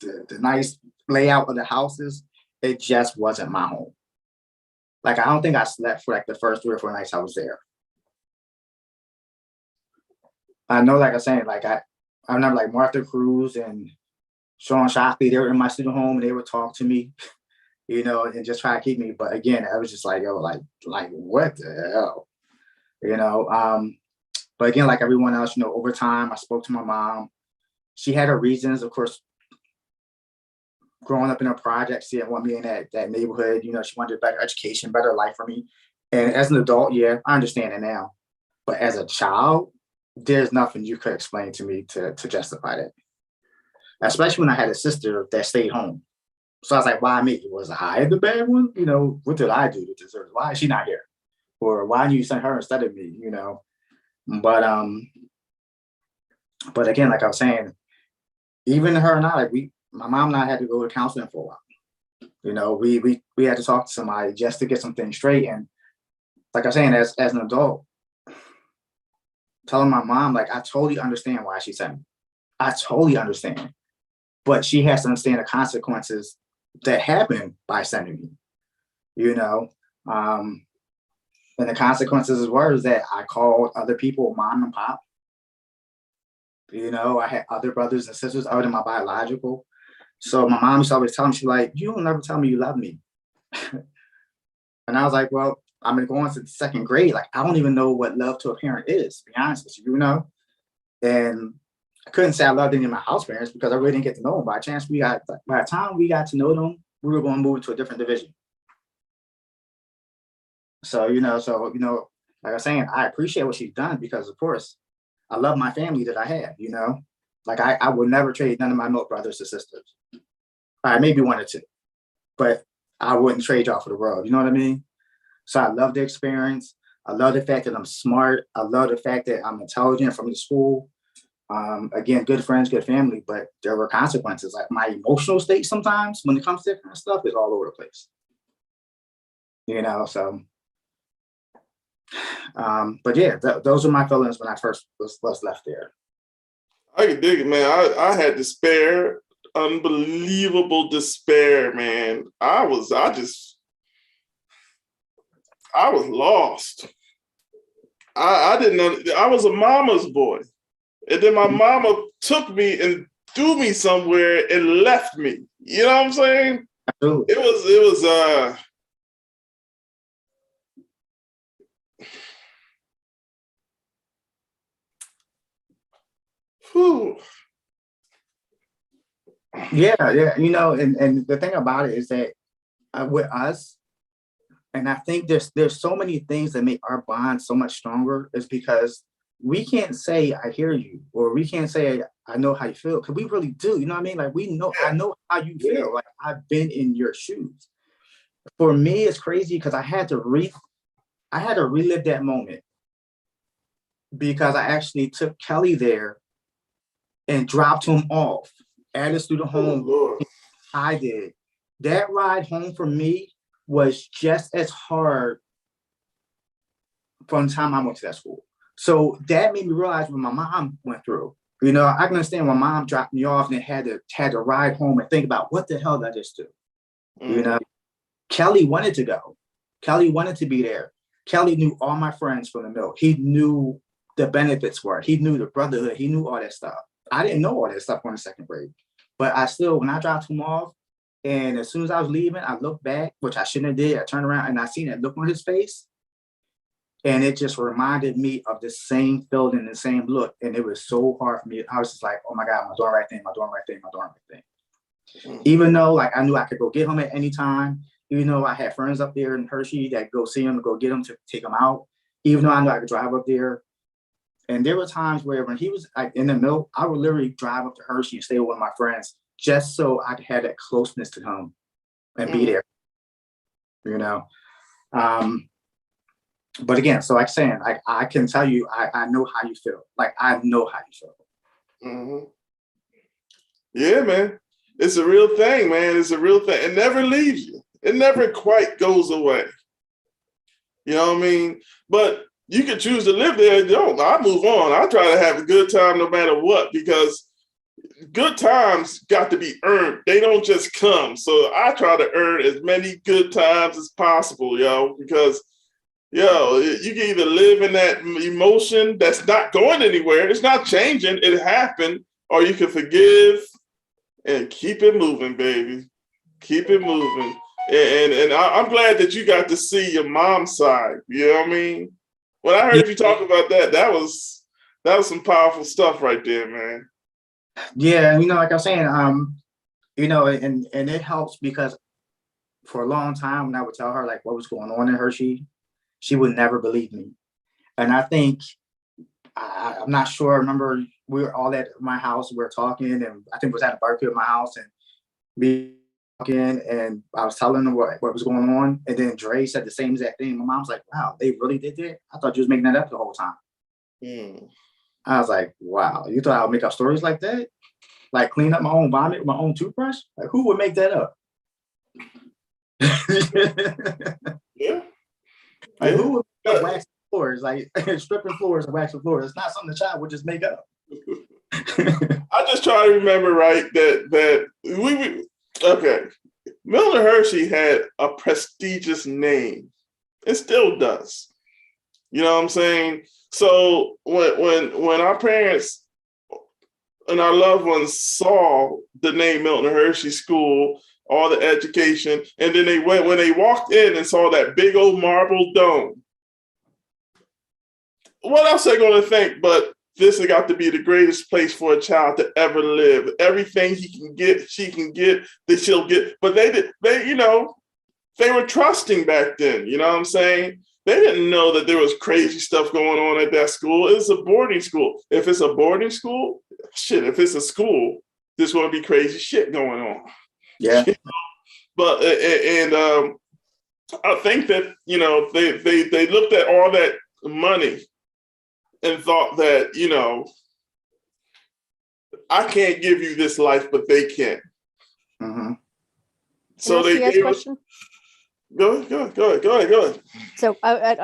the nice layout of the houses, it just wasn't my home. Like I don't think I slept for like the first 3 or 4 nights I was there. I know, like I was saying, like I remember like Martha Cruz and Sean Shockley, they were in my student home and they would talk to me, and just try to keep me. But again, I was just like, yo, like what the hell, you know? But again, like everyone else, over time, I spoke to my mom. She had her reasons, of course. Growing up in a project, she didn't want me in that neighborhood. She wanted a better education, better life for me. And as an adult, yeah, I understand it now. But as a child, there's nothing you could explain to me to justify that. Especially when I had a sister that stayed home. So I was like, why me? Was I the bad one? What did I do to deserve? Why is she not here? Or why didn't you send her instead of me? But but again, like I was saying, even her and I, like my mom and I had to go to counseling for a while. We had to talk to somebody just to get some things straight. And like I was saying, as an adult, telling my mom, like, I totally understand why she sent me. I totally understand. But she has to understand the consequences that happen by sending me, you know? And the consequences were that I called other people mom and pop. I had other brothers and sisters other than my biological. So my mom used to always tell me, she's like, you don't never tell me you love me. And I was like, well, I'm going to the second grade. Like, I don't even know what love to a parent is, to be honest with you, And I couldn't say I loved any of my house parents because I really didn't get to know them. By chance, by the time we got to know them, we were going to move to a different division. So, like I was saying, I appreciate what she's done because, of course, I love my family that I have. Like I would never trade none of my milk brothers or sisters. I maybe one or two, but I wouldn't trade y'all for the world. You know what I mean? So I love the experience. I love the fact that I'm smart. I love the fact that I'm intelligent from the school. Again, good friends, good family, but there were consequences. Like my emotional state sometimes when it comes to that kind of stuff is all over the place. So but yeah, those are my feelings when I first was left there. I can dig it, man. I had despair, unbelievable despair, man. I was lost. I didn't know. I was a mama's boy. And then my mama took me and threw me somewhere and left me. You know what I'm saying? Absolutely. It was whew. Yeah. And the thing about it is that with us, And I think there's so many things that make our bond so much stronger is because we can't say I hear you, or we can't say I know how you feel, because we really do. You know what I mean? Like I know how you feel. Like I've been in your shoes. For me, it's crazy because I had to relive that moment, because I actually took Kelly there and dropped him off at a student home. Lord. I did. That ride home for me was just as hard from the time I went to that school. So that made me realize what my mom went through. You know, I can understand when mom dropped me off and had to ride home and think about what the hell did I just do. You know, Kelly wanted to go. Kelly wanted to be there. Kelly knew all my friends from the mill. He knew the benefits were. He knew the brotherhood. He knew all that stuff. I didn't know all that stuff on the second grade, but I still, when I dropped him off, and as soon as I was leaving, I looked back, which I shouldn't have did. I turned around and I seen that look on his face, and it just reminded me of the same feeling and the same look. And it was so hard for me. I was just like, oh my God, am I doing the right thing? Am I doing the right thing? Am I doing the right thing? Even though like I knew I could go get him at any time, even though I had friends up there in Hershey that go see him to go get him to take him out, even though I knew I could drive up there. And there were times where when he was like in the mill, I would literally drive up to Hershey and stay with one of my friends just so I could have that closeness to him and be there, you know? But again, so like saying, I can tell you, I know how you feel. Like, I know how you feel. Yeah, man. It's a real thing, man. It's a real thing. It never leaves you. It never quite goes away. You know what I mean? But you can choose to live there. Don't. I move on. I try to have a good time no matter what, because good times got to be earned. They don't just come. So I try to earn as many good times as possible, because, you can either live in that emotion that's not going anywhere. It's not changing. It happened. Or you can forgive and keep it moving, baby. Keep it moving. And I'm glad that you got to see your mom's side. You know what I mean? When I heard you talk about that, that was some powerful stuff right there, man. Yeah, like I was saying, and it helps because for a long time when I would tell her like what was going on in Hershey, she would never believe me. And I think I'm not sure. I remember we were all at my house, we were talking, and I think it was at a barbecue at my house, and we talking, and I was telling them what was going on, and then Dre said the same exact thing. My mom's like, "Wow, they really did that? I thought you was making that up the whole time." I was like, "Wow, you thought I would make up stories like that? Like clean up my own vomit with my own toothbrush? Like who would make that up?" Yeah. Like who would make up waxing floors, like stripping floors and waxing floors? It's not something the child would just make up. I just try to remember, right, that we okay. Milton Hershey had a prestigious name. It still does. You know what I'm saying? So when our parents and our loved ones saw the name Milton Hershey School, all the education, and then when they walked in and saw that big old marble dome, what else are they going to think but this has got to be the greatest place for a child to ever live. Everything he can get, she can get, that she'll get. But they were trusting back then. You know what I'm saying? They didn't know that there was crazy stuff going on at that school. It's a boarding school. If it's a boarding school, shit, if it's a school, there's going to be crazy shit going on. Yeah. But, I think that, they looked at all that money and thought that, I can't give you this life, but they can. So they gave us. Go ahead. So I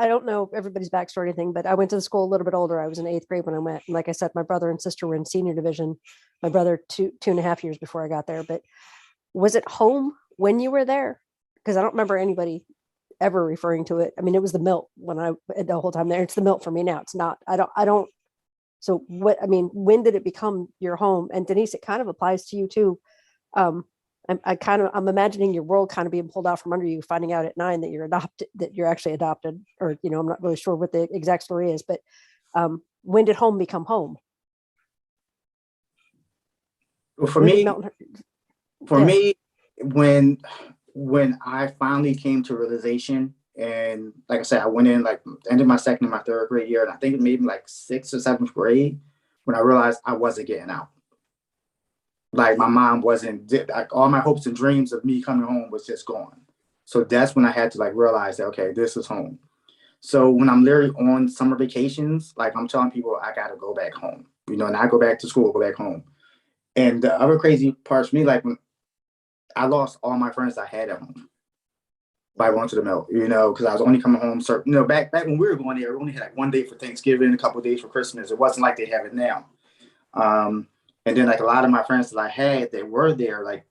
don't know everybody's backstory or anything, but I went to the school a little bit older. I was in 8th grade when I went. And like I said, my brother and sister were in senior division. My brother 2.5 years before I got there. But was it home when you were there? Because I don't remember anybody ever referring to it. I mean, it was the Milt the whole time there. It's the Milt for me now. It's not. I don't. So when did it become your home? And Denise, it kind of applies to you too. I'm imagining your world kind of being pulled out from under you, finding out at 9 that you're actually adopted, or, I'm not really sure what the exact story is, but when did home become home? Well, for me, when when I finally came to realization, and like I said, I went in like ended my second and my third grade year, and I think maybe like sixth or seventh grade when I realized I wasn't getting out. Like my mom wasn't, like all my hopes and dreams of me coming home was just gone. So that's when I had to like realize that, okay, this is home. So when I'm literally on summer vacations, like I'm telling people I gotta go back home, and I go back to school, go back home. And the other crazy parts for me, like when I lost all my friends I had at home by going to the mill, because I was only coming home certain, back when we were going there, we only had like one day for Thanksgiving, a couple of days for Christmas. It wasn't like they have it now. And then like a lot of my friends that I had that were there, like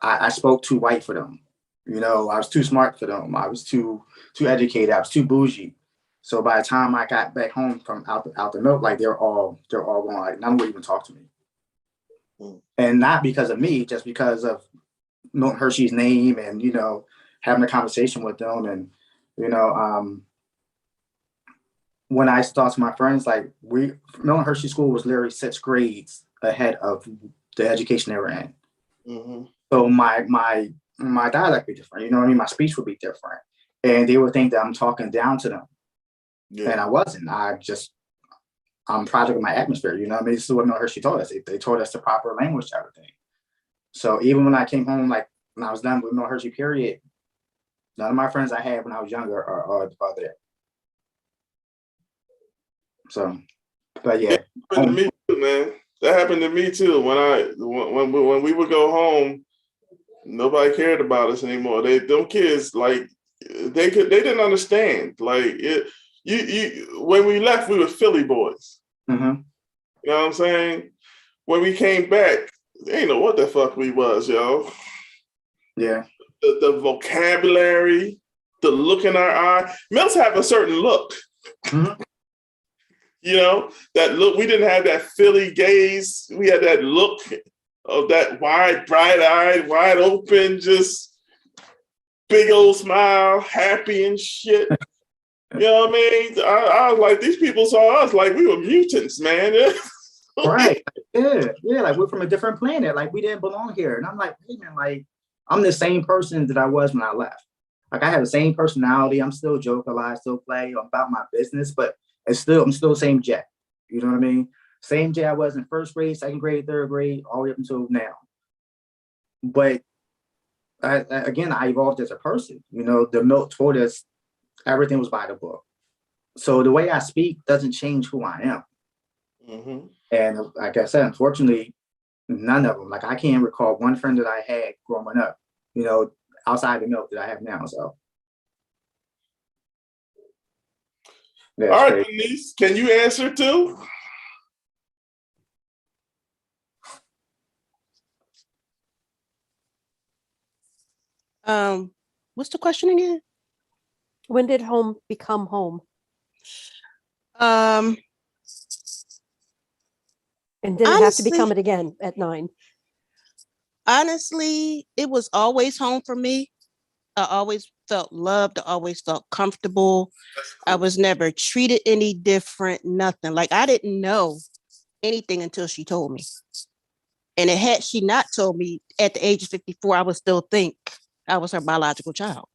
I spoke too white for them. I was too smart for them. I was too educated. I was too bougie. So by the time I got back home from out the milk, like they're all gone. Like none would even talk to me. And not because of me, just because of knowing Hershey's name and having a conversation with them. And when I talked to my friends, like Milton Hershey School was literally 6 grades ahead of the education they were in. Mm-hmm. So my dialect would be different, my speech would be different. And they would think that I'm talking down to them. Yeah. And I wasn't. I'm a product of my atmosphere, This is what Milton Hershey taught us. They taught us the proper language to everything. So even when I came home, like when I was done with Milton Hershey, period, none of my friends I had when I was younger are there. So, but yeah, that happened to me too, man. That happened to me too. When we would go home, nobody cared about us anymore. Them kids, like they didn't understand. Like when we left, we were Philly boys. Mm-hmm. You know what I'm saying? When we came back, they ain't know what the fuck we was, yo. Yeah. The vocabulary, the look in our eye. Mills have a certain look. Mm-hmm. That look, we didn't have that Philly gaze. We had that look of that wide, bright-eyed, wide open, just big old smile, happy and shit. You know what I mean? I was like, these people saw us like we were mutants, man. Right. Yeah. Like we're from a different planet. Like we didn't belong here. And I'm like, hey man, like I'm the same person that I was when I left. Like I have the same personality. I'm still joke a lot, still play about my business, but I'm still the same Jack. You know what I mean? Same Jack I was in first grade, second grade, third grade, all the way up until now. But I evolved as a person. The milk taught us everything was by the book. So the way I speak doesn't change who I am. Mm-hmm. And like I said, unfortunately, none of them. Like I can't recall one friend that I had growing up, outside the milk that I have now. So. All right, Denise, can you answer too? What's the question again? When did home become home? And did it have to become it again at 9? Honestly, it was always home for me. I always felt loved. I always felt comfortable. Cool. I was never treated any different, nothing. Like I didn't know anything until she told me. And had she not told me at the age of 54, I would still think I was her biological child.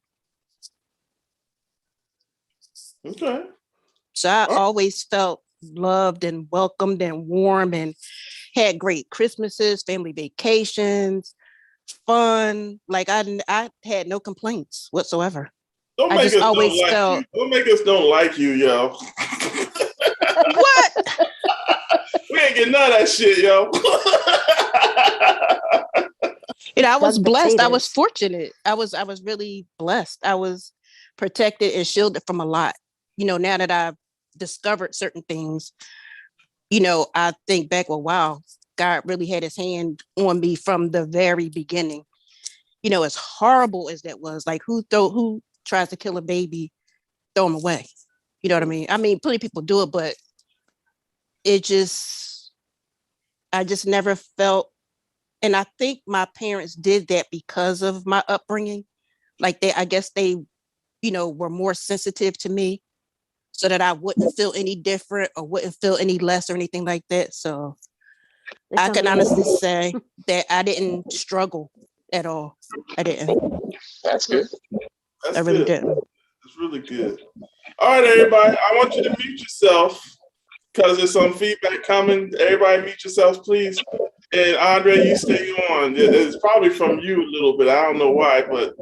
Okay. So I always felt loved and welcomed and warm and had great Christmases, family vacations, fun. Like I had no complaints whatsoever. Don't make us don't like you, yo. What? We ain't getting none of that shit, yo. I was blessed. I was fortunate. I was really blessed. I was protected and shielded from a lot. Now that I've discovered certain things, I think back, well, wow, God really had his hand on me from the very beginning. As horrible as that was, like who tries to kill a baby, throw him away. You know what I mean? I mean, plenty of people do it, but I just never felt, and I think my parents did that because of my upbringing. Like I guess they, were more sensitive to me so that I wouldn't feel any different or wouldn't feel any less or anything like that. So I can honestly say that I didn't struggle at all. I didn't. That's good. That's I really good. didn't. It's really good. All right, everybody. I want you to mute yourself because there's some feedback coming. Everybody mute yourselves, please. And Andre, you stay on. It's probably from you a little bit. I don't know why, but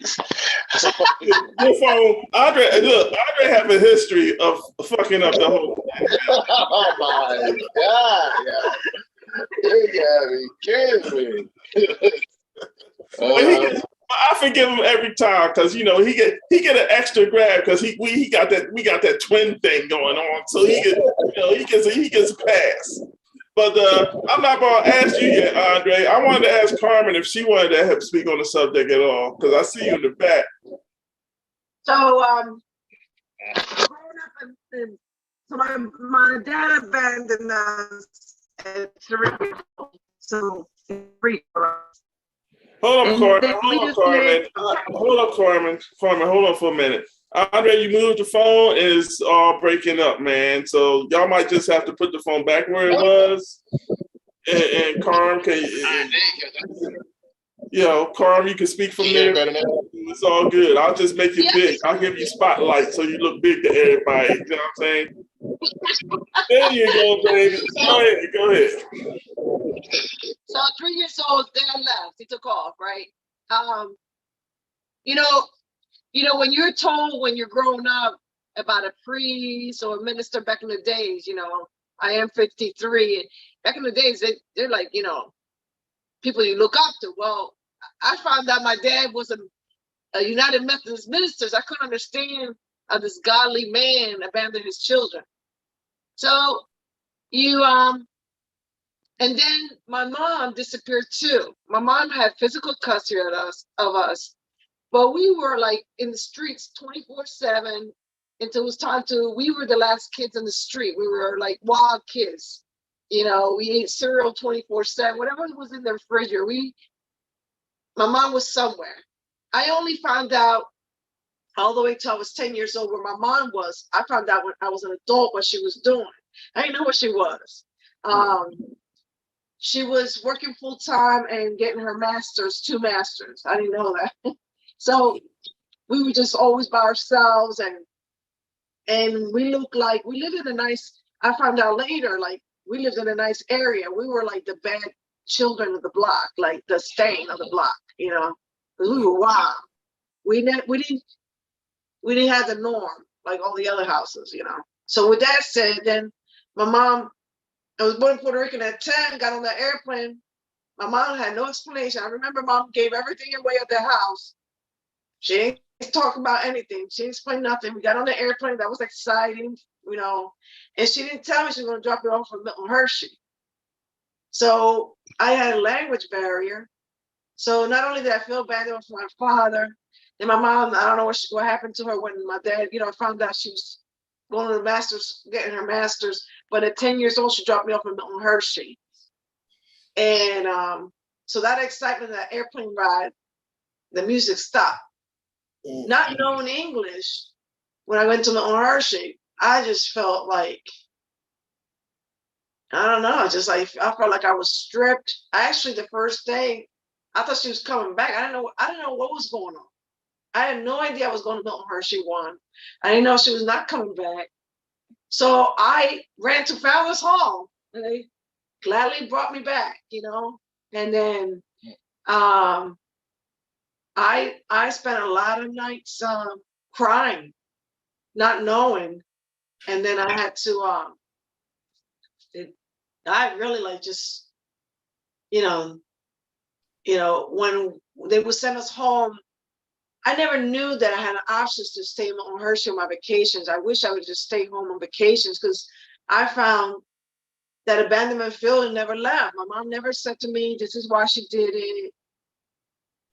your phone, Andre. Look, Andre have a history of fucking up the whole thing. Oh my God! Yeah. You gotta be kidding me. I forgive him every time because he get an extra grab because we got that twin thing going on, so he gets a pass. But I'm not gonna ask you yet, Andre. I wanted to ask Carmen if she wanted to help speak on the subject at all because I see you in the back. So growing up so my dad abandoned us at 3 years old. So 3 for us. Hold on, Carmen. Hold on for a minute. Andre, you moved the phone. It's all breaking up, man. So y'all might just have to put the phone back where it was. And Carm, Carm, you can speak from there. It's all good. I'll just make you big. I'll give you spotlight so you look big to everybody. You know what I'm saying? There you go, baby. Go ahead. So 3 years old, dad left. He took off, right? When you're told when you're growing up about a priest or a minister back in the days, I am 53. And back in the days, they're like, people you look up to. Well, I found out my dad was a United Methodist minister. I couldn't understand how this godly man abandoned his children. So and then my mom disappeared too. My mom had physical custody of us, but we were like in the streets 24/7 until it was time we were the last kids in the street. We were like wild kids. We ate cereal 24/7, whatever was in the refrigerator. My mom was somewhere. I only found out all the way till I was 10 years old where my mom was. I found out when I was an adult what she was doing. I didn't know what she was. She was working full time and getting her master's, 2 masters. I didn't know that. So we were just always by ourselves, and we looked like we lived in a nice. I found out later, like we lived in a nice area. We were like the bad children of the block, like the stain of the block, because we were wild. We didn't have the norm like all the other houses, So with that said, then my mom. I was born in Puerto Rico at 10, got on the airplane. My mom had no explanation. I remember mom gave everything away at the house. She didn't talk about anything. She didn't explain nothing. We got on the airplane. That was exciting, And she didn't tell me she was going to drop it off from Milton Hershey. So I had a language barrier. So not only did I feel bad for my father, and my mom, I don't know what happened to her when my dad, found out she was going to the master's, getting her master's. But at 10 years old, she dropped me off in Milton Hershey. And so that excitement, that airplane ride, the music stopped. Not knowing English, when I went to Milton Hershey, I just felt like, I don't know, I felt like I was stripped. Actually, the first day, I thought she was coming back. I didn't know what was going on. I had no idea I was going to Milton Hershey 1. I didn't know she was not coming back. So I ran to Fowler's Hall, and they gladly brought me back, And then I spent a lot of nights crying, not knowing. And then I had to, I really like just, when they would send us home, I never knew that I had options to stay in Milton Hershey on my vacations. I wish I would just stay home on vacations because I found that abandonment feeling never left. My mom never said to me, this is why she did it.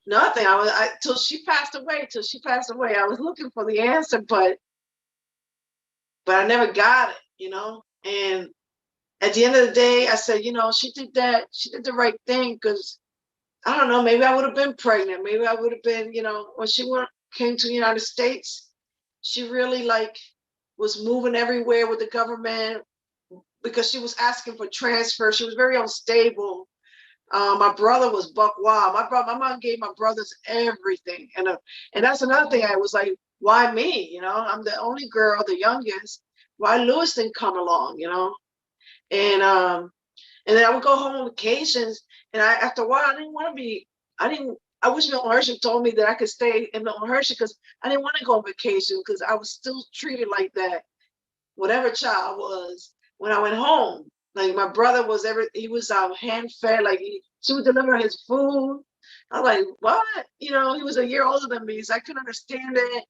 Nothing. Till she passed away. I was looking for the answer, but I never got it, And at the end of the day, I said, she did that. She did the right thing because I don't know, maybe I would have been pregnant. Maybe I would have been, when she came to the United States, she really was moving everywhere with the government because she was asking for transfer. She was very unstable. My brother was buck wild. My mom gave my brothers everything, and that's another thing. I was like, why me? You know, I'm the only girl, the youngest. Why Lewis didn't come along? You know, and then I would go home on vacations, and after a while I didn't want to be. I didn't. I wish Milton Hershey told me that I could stay in Milton Hershey because I didn't want to go on vacation because I was still treated like that, whatever child was when I went home. Like my brother was he was hand fed, like she would deliver his food. I was like, what? You know, he was a year older than me, so I couldn't understand it.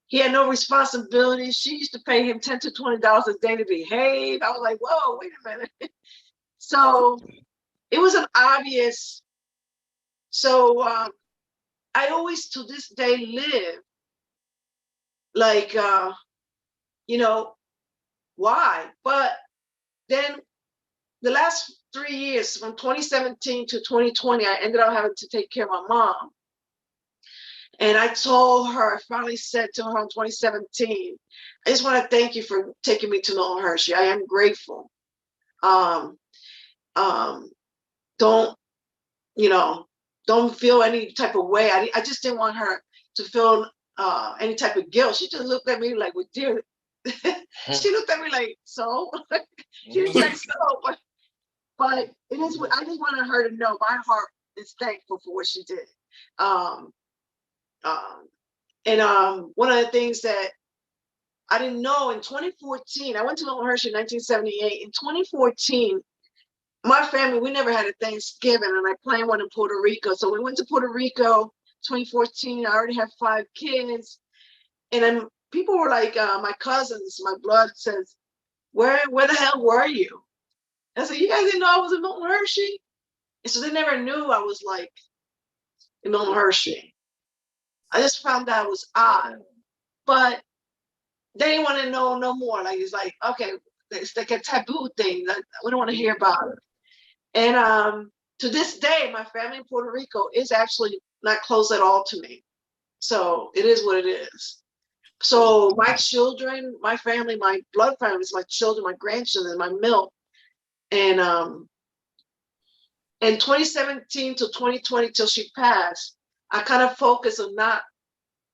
He had no responsibility. She used to pay him $10 to $20 a day to behave. I was like, whoa, wait a minute. So it was an obvious. So I always to this day live like, you know, why? But then the last 3 years, from 2017 to 2020, I ended up having to take care of my mom. And I told her, I finally said to her in 2017, I just want to thank you for taking me to Milton Hershey. I am grateful. Um, don't, you know, don't feel any type of way. I just didn't want her to feel any type of guilt. She just looked at me like, well, dear. She looked at me like, so? She didn't say so, but it is. I just wanted her to know my heart is thankful for what she did. Um, one of the things that I didn't know in 2014, I went to Milton Hershey in 1978. In 2014, my family, we never had a Thanksgiving, and I planned one in Puerto Rico. So we went to Puerto Rico 2014. I already have 5 kids. And then people were like, my cousins, my blood says, where the hell were you? And I said, you guys didn't know I was in Milton Hershey? And so they never knew I was like in Milton Hershey. I just found that was odd. But they didn't want to know no more. Like, it's like, okay, it's like a taboo thing. Like, we don't want to hear about it. And to this day, my family in Puerto Rico is actually not close at all to me. So it is what it is. So my children, my family, my blood families, my children, my grandchildren, my milk. And in 2017 to 2020 till she passed, I kind of focused on not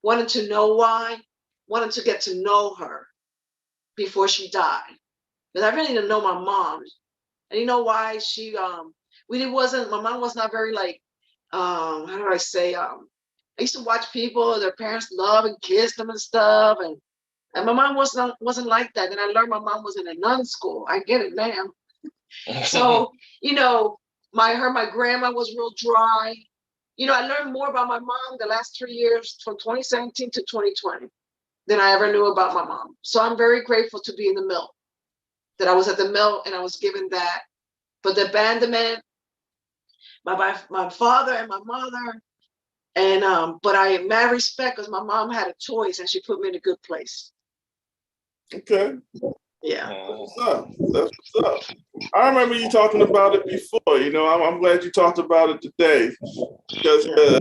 wanting to know why, wanting to get to know her before she died. Because I really didn't know my mom. And you know why she my mom was not very like how do I say I used to watch people, their parents love and kiss them and stuff, and my mom wasn't like that. And I learned my mom was in a nun school. I get it now. So, you know, my grandma was real dry. You know, I learned more about my mom the last 3 years from 2017 to 2020 than I ever knew about my mom. So I'm very grateful to be in the mill, that I was at the mill and I was given that. But the abandonment, my father and my mother, and but I had mad respect because my mom had a choice and she put me in a good place. Okay. Yeah. That's what's up. That's what's up. I remember you talking about it before. You know, I'm glad you talked about it today because the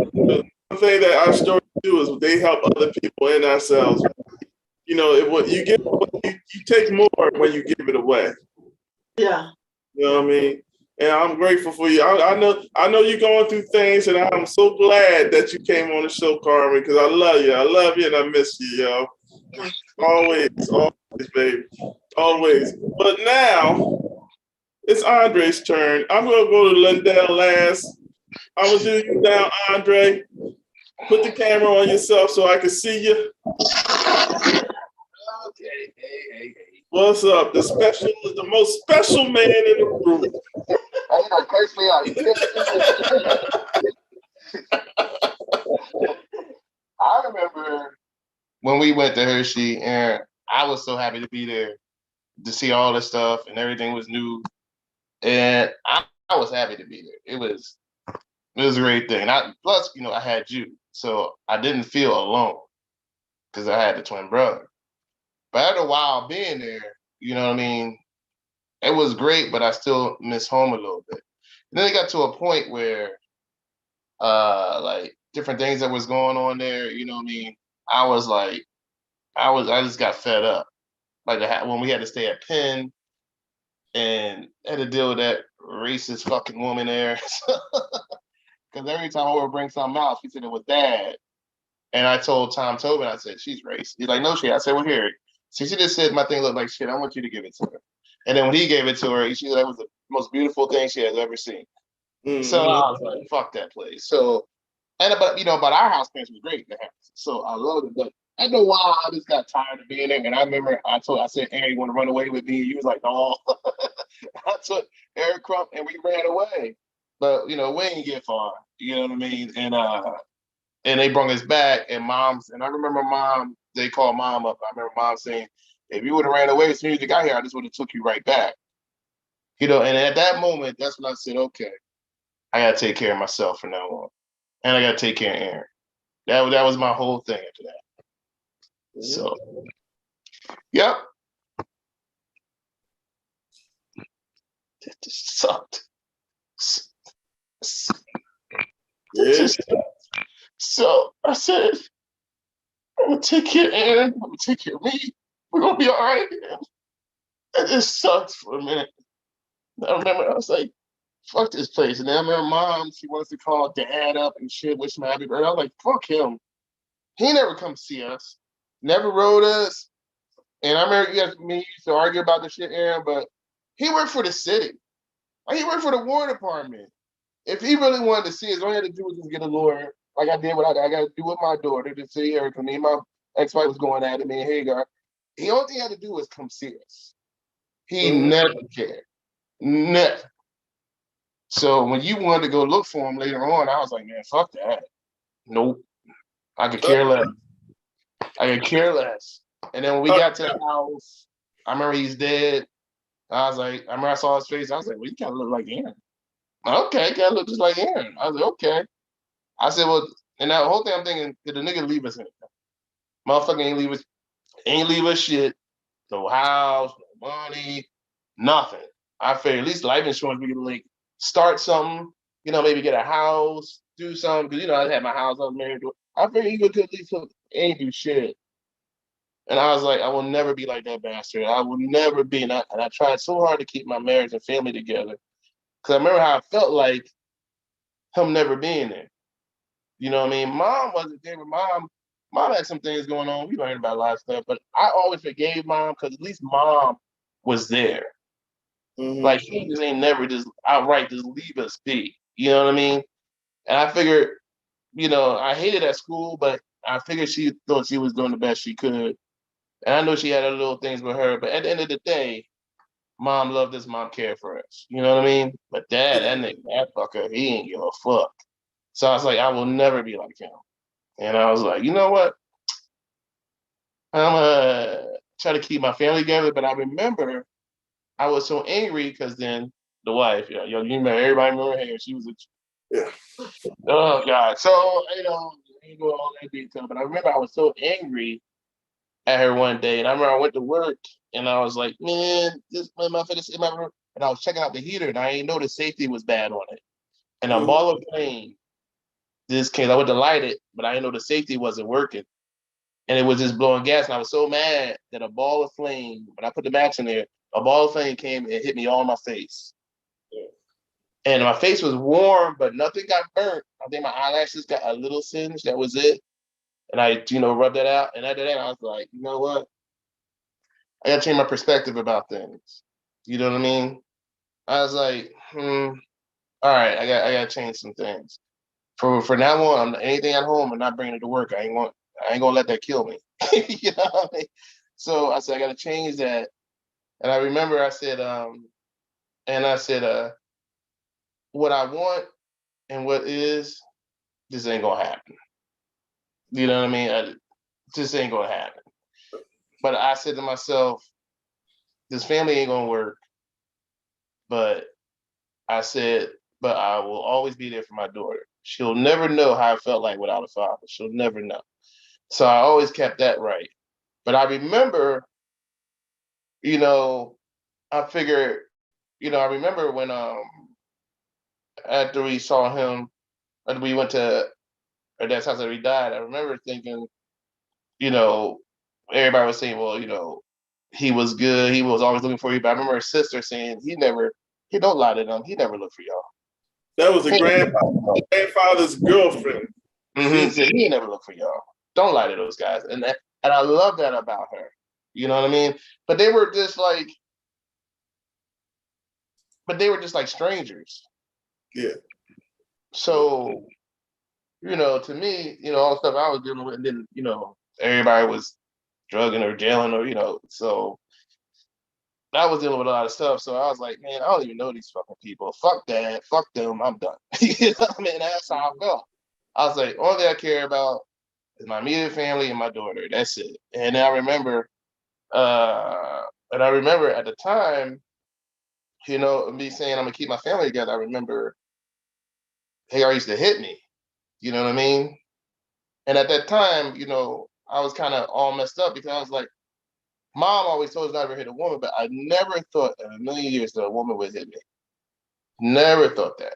one thing that our stories do is they help other people and ourselves. You know, what you give, you take more when you give it away. Yeah. You know what I mean? And I'm grateful for you. I know you're going through things, and I'm so glad that you came on the show, Carmen, because I love you. I love you, and I miss you, yo. Always, baby. Always. But now it's Andre's turn. I'm gonna go to Lindell last. I'm gonna do you down, Andre. Put the camera on yourself so I can see you. Okay. Hey. What's up? The most special man in the room. Oh, you gonna curse me out. I remember when we went to Hershey, and I was so happy to be there to see all the stuff, and everything was new. And I was happy to be there. It was a great thing. And plus, you know, I had you, so I didn't feel alone because I had the twin brother. But after a while being there, you know what I mean, it was great, but I still miss home a little bit. And then it got to a point where like different things that was going on there, you know what I mean, I was like, I just got fed up. Like when we had to stay at Penn and had to deal with that racist fucking woman there. Because every time I would bring something out, she said it was bad. And I told Tom Tobin, I said, she's racist. He's like, no shit. I said, well, here. So she just said my thing looked like shit. I want you to give it to her. And then when he gave it to her, she said that was the most beautiful thing she has ever seen. Mm-hmm. So I was like, fuck that place. So, but our house parents was great in the house. So I loved it. But I know why I just got tired of being there. And I remember I said, Aaron, you want to run away with me? He was like, no. I took Eric Crump and we ran away. But, we didn't get far. You know what I mean? And they brought us back, and I remember mom, they called mom up. I remember mom saying, if you would have ran away as soon as you got here, I just would have took you right back. And at that moment, that's when I said, okay, I got to take care of myself from now on. And I got to take care of Aaron. That was my whole thing after that. So, yep. That just sucked. It just sucked. So I said, I'm going to take care of Aaron. I'm going to take care of me. We're going to be all right. It just sucked for a minute. I remember I was like, fuck this place. And then I remember mom, she wants to call dad up and shit, wish him happy birthday. I was like, fuck him. He never come see us. Never wrote us. And I remember me used to argue about the shit, Aaron, but he worked for the city. Like, he worked for the war department. If he really wanted to see us, all he had to do was just get a lawyer. Like I did what I got to do with my daughter to see her. Because me and my ex-wife was going at it, me and Hagar. The only thing he had to do was come see us. He never cared. Never. So when you wanted to go look for him later on, I was like, man, fuck that. Nope. I could care less. And then when we got to the house, I remember he's dead. I was like, I remember I saw his face. I was like, well, you kind of look like Aaron. Okay, kind of look just like Aaron. I was like, okay. I said, well, and that whole thing I'm thinking, did the nigga leave us anything? Motherfucker ain't leave us shit. No house, no money, nothing. I figured at least life insurance, we could like start something, maybe get a house, do something. Because, I had my house, I was married to it. I figured he could at least ain't do shit. And I was like, I will never be like that bastard. I will never be. And I tried so hard to keep my marriage and family together. Because I remember how I felt like him never being there. You know what I mean? Mom wasn't there, but mom had some things going on. We learned about a lot of stuff, but I always forgave mom because at least mom was there. Mm-hmm. Like, she just ain't never just outright just leave us be. You know what I mean? And I figured, I hated at school, but I figured she thought she was doing the best she could. And I know she had her little things with her, but at the end of the day, mom loved us, mom cared for us. You know what I mean? But dad, that fucker, he ain't give a fuck. So I was like, I will never be like him. And I was like, you know what? I'm gonna try to keep my family together. But I remember I was so angry because then the wife, you remember, everybody remember her. She was oh God. So, I ain't go all that detail, but I remember I was so angry at her one day. And I remember I went to work and I was like, man, this motherfucker is in my room. And I was checking out the heater and I didn't know the safety was bad on it. And a ball of flame just came. I went to light it, but I didn't know the safety wasn't working. And it was just blowing gas. And I was so mad that a ball of flame, when I put the match in there, a ball of flame came and hit me all in my face. And my face was warm, but nothing got burnt. I think my eyelashes got a little singe. That was it. And I, rubbed that out. And after that, I was like, you know what? I got to change my perspective about things. You know what I mean? I was like, all right, I got to change some things. For now on, anything at home, I'm not bringing it to work. I ain't gonna let that kill me. You know what I mean? So I said, I got to change that. And I remember I said, what I want and what is, this ain't gonna happen. You know what I mean? This ain't gonna happen. But I said to myself, this family ain't gonna work. But I said, but I will always be there for my daughter. She'll never know how I felt like without a father. She'll never know. So I always kept that right. But I remember, I figured, I remember when after we saw him, and we went to our dad's house after he died, I remember thinking, everybody was saying, well, he was good. He was always looking for you. But I remember his sister saying he never He don't lie to them. He never looked for y'all. That was a grandfather's girlfriend. So he never looked for y'all. Don't lie to those guys. And I love that about her. You know what I mean? But they were just like strangers. Yeah. So, to me, all the stuff I was dealing with, and then, everybody was drugging or jailing or, so I was dealing with a lot of stuff. So I was like, man, I don't even know these fucking people. Fuck that. Fuck them. I'm done. You know what I mean? That's how I felt. I was like, all that I care about is my immediate family and my daughter. That's it. And I remember, at the time, me saying I'm gonna keep my family together. I remember Hagar used to hit me. You know what I mean? And at that time, I was kind of all messed up because I was like, Mom always told us not to hit a woman, but I never thought in a million years that a woman would hit me. Never thought that.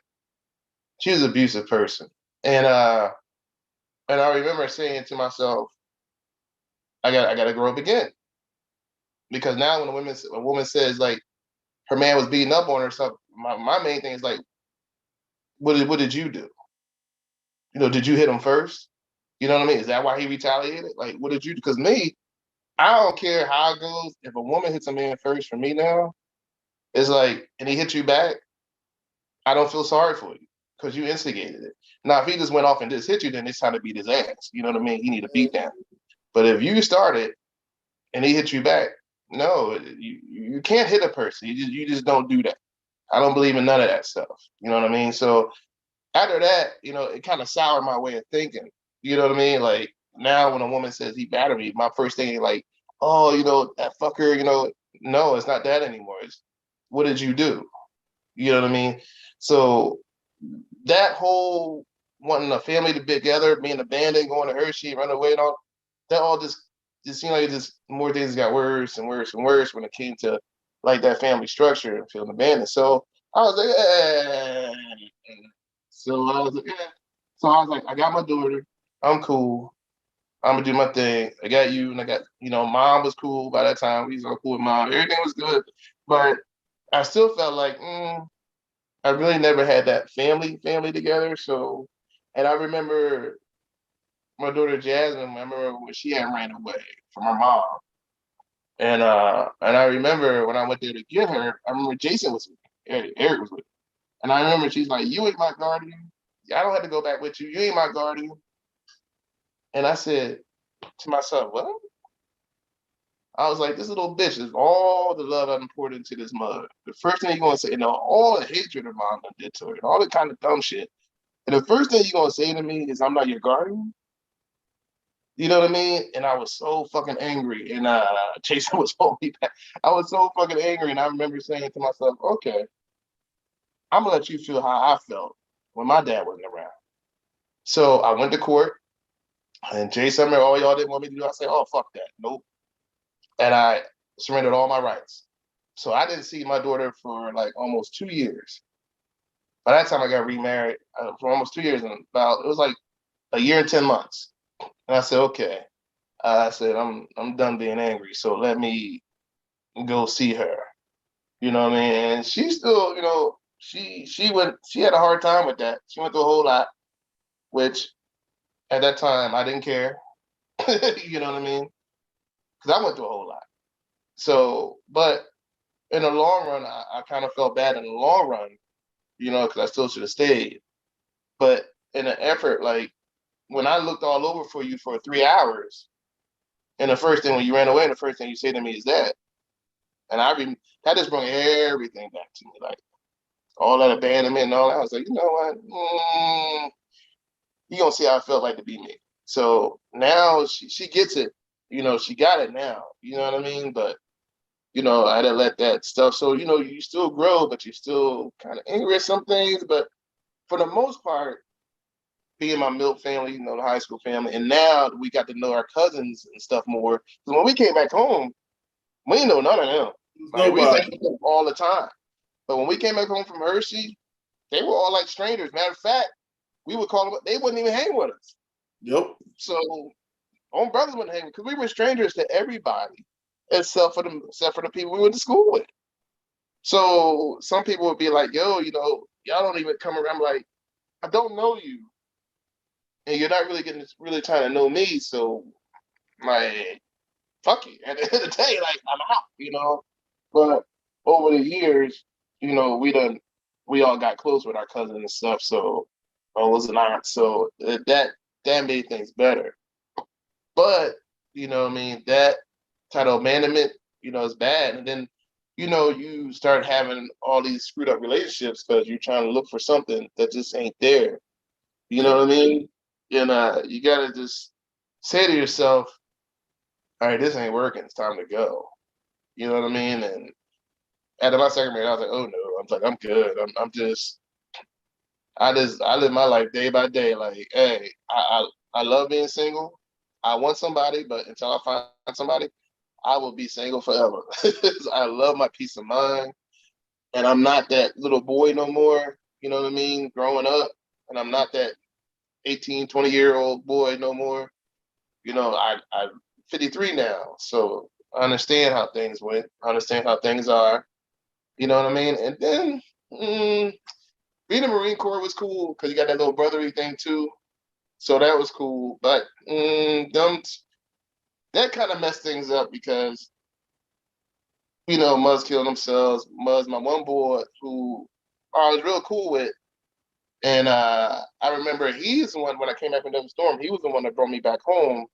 She was an abusive person. And I remember saying to myself, I gotta grow up again. Because now when a woman says like her man was beating up on her, so my main thing is like, what did you do? Did you hit him first? You know what I mean? Is that why he retaliated? Like, what did you do? Because me, I don't care how it goes. If a woman hits a man first, for me now, it's like, and he hits you back, I don't feel sorry for you because you instigated it. Now, if he just went off and just hit you, then it's time to beat his ass. You know what I mean? He need a beat down. But if you started and he hit you back, no, you can't hit a person. You just don't do that. I don't believe in none of that stuff. You know what I mean? So after that, it kind of soured my way of thinking. You know what I mean? Like now when a woman says he battered me, my first thing is like, oh, that fucker, no, it's not that anymore. It's what did you do? You know what I mean? So that whole wanting a family to be together, being abandoned, going to Hershey, run away and all, that all just seemed like more things got worse and worse and worse when it came to like that family structure and feeling abandoned. So I was like, eh. So I was like, eh. So I was like, I got my daughter. I'm cool. I'm gonna do my thing. I got you, and I got, mom was cool by that time. We was all cool with mom. Everything was good, but I still felt like I really never had that family together. So, and I remember my daughter Jasmine. I remember when she had ran away from her mom, and I remember when I went there to get her. I remember Jason was with me. Eric was with me, and I remember she's like, "You ain't my guardian. I don't have to go back with you. You ain't my guardian." And I said to myself, "What?" I was like, "This little bitch is all the love I've poured into this mother. The first thing you're gonna say, all the hatred her mom done did to her, and all the kind of dumb shit. And the first thing you're gonna say to me is, I'm not your guardian." You know what I mean? And I was so fucking angry. And Jason was holding me back. I was so fucking angry. And I remember saying to myself, okay, I'm gonna let you feel how I felt when my dad wasn't around. So I went to court, and Jason, all y'all didn't want me to do. I said, oh, fuck that. Nope. And I surrendered all my rights. So I didn't see my daughter for like almost 2 years. By that time, I got remarried for almost 2 years. And it was like a year and 10 months. And I said, okay. I said, I'm done being angry. So let me go see her. You know what I mean? And she still, she had a hard time with that. She went through a whole lot, which at that time I didn't care. You know what I mean? Because I went through a whole lot. So, but in the long run, I kind of felt bad in the long run, because I still should have stayed. But in an effort, like when I looked all over for you for 3 hours, and the first thing when you ran away, the first thing you say to me is that, and that just brought everything back to me, like all that abandonment and all that. I was like, you know what? You gonna see how I felt like to be me. So now she gets it. She got it now. You know what I mean? But I had to let that stuff. So you still grow, but you're still kind of angry at some things. But for the most part, being my milk family, the high school family, and now we got to know our cousins and stuff more. Because when we came back home, we didn't know none of them. Like, we used to hang them all the time. But when we came back home from Hershey, they were all like strangers. Matter of fact, we would call them, they wouldn't even hang with us. Yep. So own brothers wouldn't hang because we were strangers to everybody except for the people we went to school with. So some people would be like, yo, y'all don't even come around. I'm like, I don't know you. And you're not really really trying to know me. So like, fuck you. At the end of the day, like I'm out. But over the years, we all got close with our cousins and stuff. So uncles and aunts. So that made things better. But what I mean, that kind of abandonment, is bad. And then, you start having all these screwed up relationships because you're trying to look for something that just ain't there. You know what I mean? And you gotta just say to yourself, all right, this ain't working. It's time to go. You know what I mean? And after my second marriage, I was like, oh no, I'm like, I'm good. I live my life day by day. Like, hey, I love being single. I want somebody, but until I find somebody, I will be single forever. I love my peace of mind, and I'm not that little boy no more. You know what I mean? Growing up, and I'm not that 18, 20-year-old boy no more. I'm 53 now, so I understand how things went. I understand how things are. You know what I mean? And then being in the Marine Corps was cool because you got that little brotherly thing too. So that was cool. But that kind of messed things up because, Muzz killed themselves. Muzz, my one boy who I was real cool with. And I remember he's the one, when I came back from Desert Storm, he was the one that brought me back home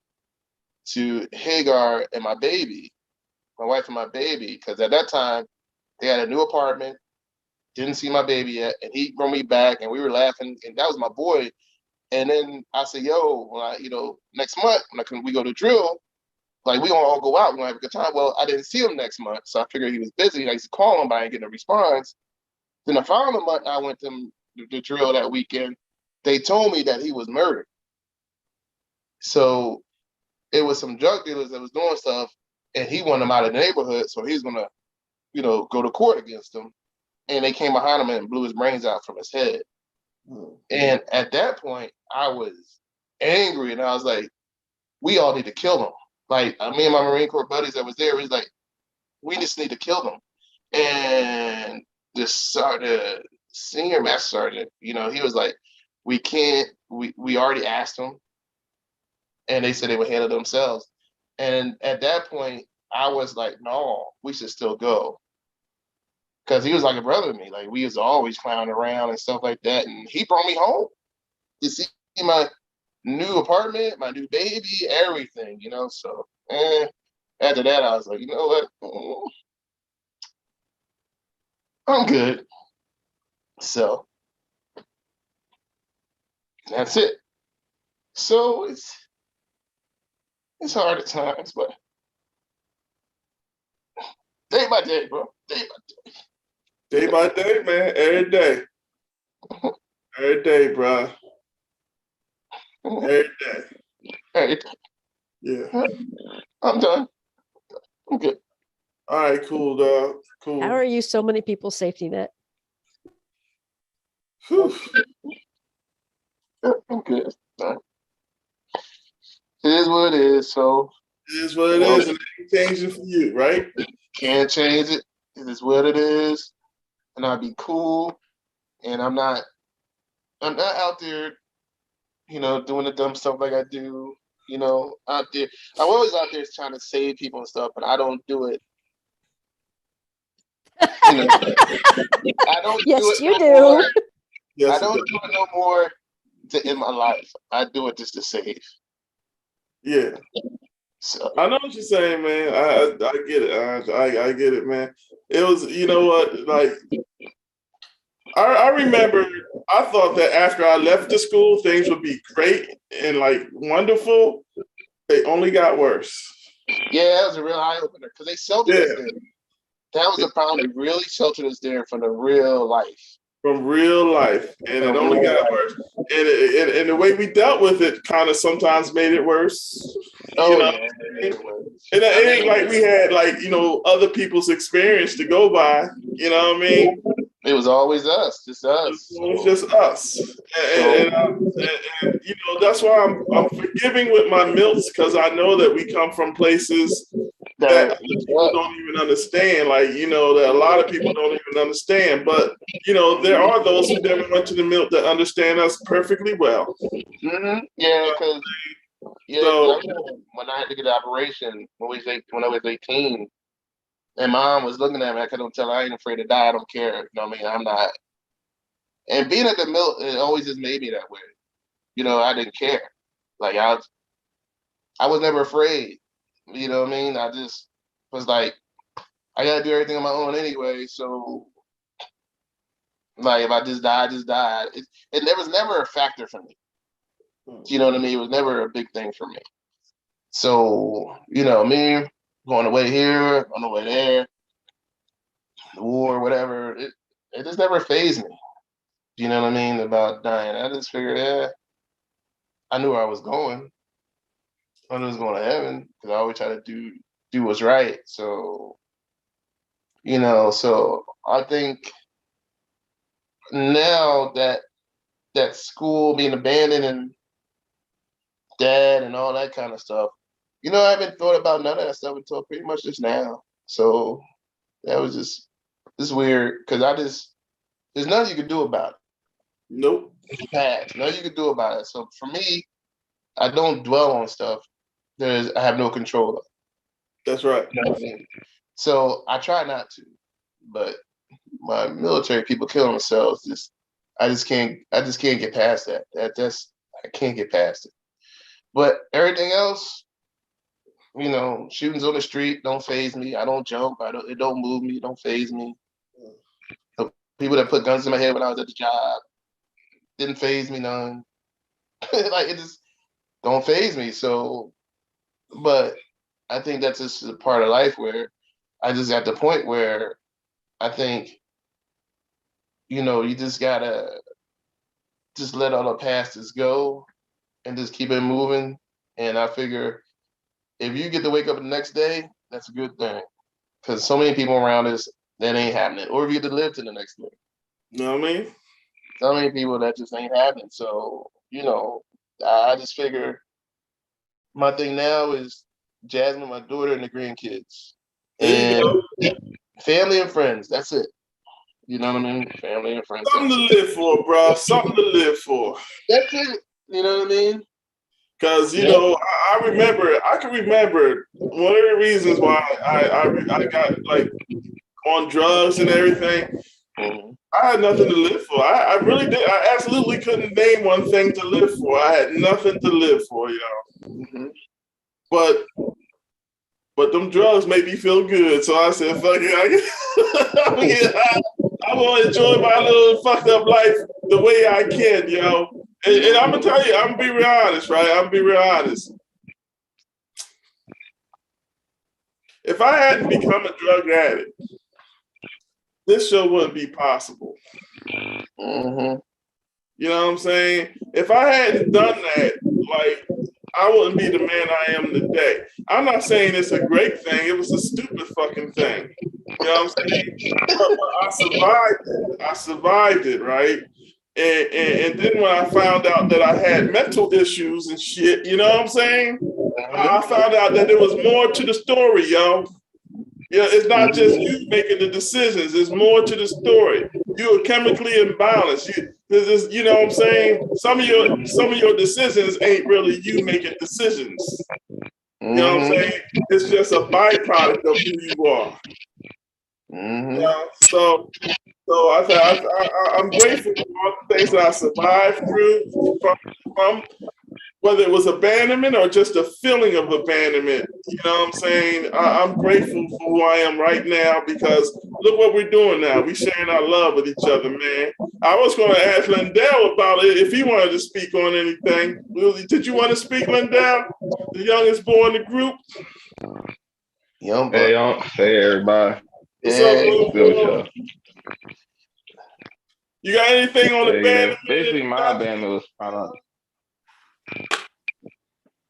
to Hagar and my baby, my wife and my baby. Because at that time, they had a new apartment, didn't see my baby yet. And he brought me back and we were laughing. And that was my boy. And then I said, yo, next month, when we go to drill, like, we gonna all go out, we're gonna have a good time. Well, I didn't see him next month, so I figured he was busy. I used to call him, but I didn't get a response. Then the following month, I went to the drill that weekend. They told me that he was murdered. So it was some drug dealers that was doing stuff, and he wanted them out of the neighborhood, so he's gonna, go to court against them. And they came behind him and blew his brains out from his head. And at that point, I was angry, and I was like, we all need to kill him. Like, me and my Marine Corps buddies that was there, we was like, we just need to kill them. And the senior master sergeant, he was like, we can't, we already asked them, and they said they would handle it themselves. And at that point, I was like, no, we should still go. Because he was like a brother to me. Like, we was always clowning around and stuff like that. And he brought me home to see my new apartment, my new baby, everything, So after that, I was like, you know what? I'm good. So that's it. So it's hard at times, but day by day, bro. Day by day. Day by day, man. Every day. Every day, bro. Every day. Every day. Yeah. I'm done. I'm good. All right, cool, dog. Cool. How are you so many people's safety net? Whew. I'm good. It is what it is. So it is what it is, and it ain't changing for you, right? Can't change it. It is what it is, and I'll be cool. And I'm not out there, doing the dumb stuff like I do. Out there. I'm always out there trying to save people and stuff, but I don't do it. I don't yes, do it. You no do. More. Yes, I don't do it no more in my life. I do it just to save. Yeah. So I know what you're saying, man. I get it. I get it, man. It was, you know what, like, I remember I thought that after I left the school, things would be great and like wonderful. They only got worse. Yeah, that was a real eye opener because they sheltered us there. That was the problem. They really sheltered us there from the real life. From real life, and it only got worse. And the way we dealt with it kind of sometimes made it worse. Yeah. And it ain't like we had other people's experience to go by. You know what I mean? It was always us, just us. It was just us, and that's why I'm forgiving with my milts because I know that we come from places that people don't even understand. Like, that a lot of people don't even understand. But, there are those who never went to the mill that understand us perfectly well. Mm-hmm. Yeah, because when I had to get an operation when I was 18, and mom was looking at me, I couldn't tell her I ain't afraid to die. I don't care. You know what I mean? I'm not. And being at the mill, it always just made me that way. I didn't care. Like I was never afraid. You know what I mean? I just was like, I gotta do everything on my own anyway. So, like, if I just die, I just die. It was never a factor for me. You know what I mean? It was never a big thing for me. So, me going away here, on the way there, the war, whatever, it just never fazed me. You know what I mean? About dying. I just figured, I knew where I was going. I knew I was going to heaven because I always try to do what's right. So, so I think now that school being abandoned and dad and all that kind of stuff, I haven't thought about none of that stuff until pretty much just now. So that was just weird because there's nothing you can do about it. Nope. It's past. Nothing you can do about it. So for me, I don't dwell on stuff I have no control of. That's right. You know what I mean? So I try not to, but my military people killing themselves, I just can't get past that. I can't get past it. But everything else, shootings on the street don't faze me. I don't jump. It don't move me. It don't faze me. The people that put guns in my head when I was at the job didn't faze me none. Like it just don't faze me. So, but I think that's just a part of life where I just at the point where I think, you just gotta just let all the pasts go and just keep it moving. And I figure if you get to wake up the next day, that's a good thing. Because so many people around us, that ain't happening. Or if you get to live to the next day. You know what I mean? So many people that just ain't happening. So, I just figure my thing now is Jasmine, my daughter, and the grandkids. And family and friends. That's it. You know what I mean? Family and friends. Something to live for, bro. Something to live for. That's it. You know what I mean? Because I can remember one of the reasons why I got like on drugs and everything. Mm-hmm. I had nothing to live for. I really did. I absolutely couldn't name one thing to live for. I had nothing to live for, Mm-hmm. But them drugs made me feel good. So I said, fuck it. I want to enjoy my little fucked up life the way I can, And I'm going to tell you, I'm going to be real honest, right? I'm going to be real honest. If I hadn't become a drug addict, this show wouldn't be possible. Mm-hmm. You know what I'm saying? If I hadn't done that, like, I wouldn't be the man I am today. I'm not saying it's a great thing. It was a stupid fucking thing. You know what I'm saying? But I survived it. I survived it, right? And then when I found out that I had mental issues and shit, you know what I'm saying? I found out that there was more to the story, yo. It's not just you making the decisions. There's more to the story. You are chemically imbalanced. You know what I'm saying? Some of your decisions ain't really you making decisions. You know what I'm saying? It's just a byproduct of who you are. So I'm grateful for all the things that I survived through from whether it was abandonment or just a feeling of abandonment. You know what I'm saying? I'm grateful for who I am right now because look what we're doing now. We're sharing our love with each other, man. I was going to ask Lindell about it if he wanted to speak on anything. Did you want to speak, Lindell? The youngest boy in the group? Young boy. Hey, everybody. What's up, Will? You got anything on abandonment? Basically, my abandonment was kind of...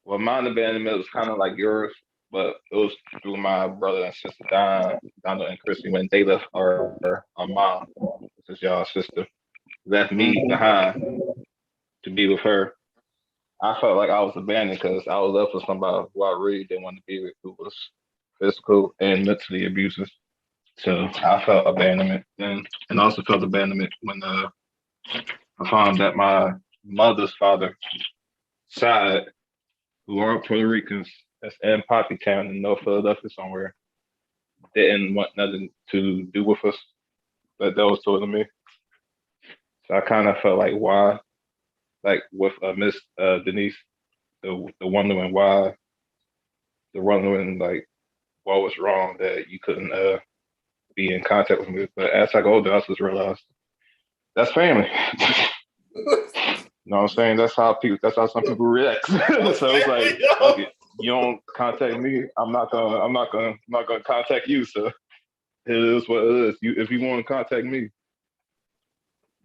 Well, my abandonment was kind of like yours, but it was through my brother and sister, Donald and Chrissy, when they left our mom, which is y'all's sister, left me behind to be with her. I felt like I was abandoned because I was left with somebody who I really didn't want to be with, who was physical and mentally abusive. So I felt abandonment and also felt abandonment when I found that my mother's father side, who are Puerto Ricans, that's in Poppy Town in North Philadelphia somewhere, didn't want nothing to do with us. That was told to me. So I kind of felt like why, like with Miss Denise, the wondering why, the wondering like what was wrong that you couldn't be in contact with me. But as I got older, I just realized that's family. You know what I'm saying? That's how people. That's how some people react. So it's like, okay, you don't contact me, I'm not gonna contact you. So it is what it is. If you want to contact me,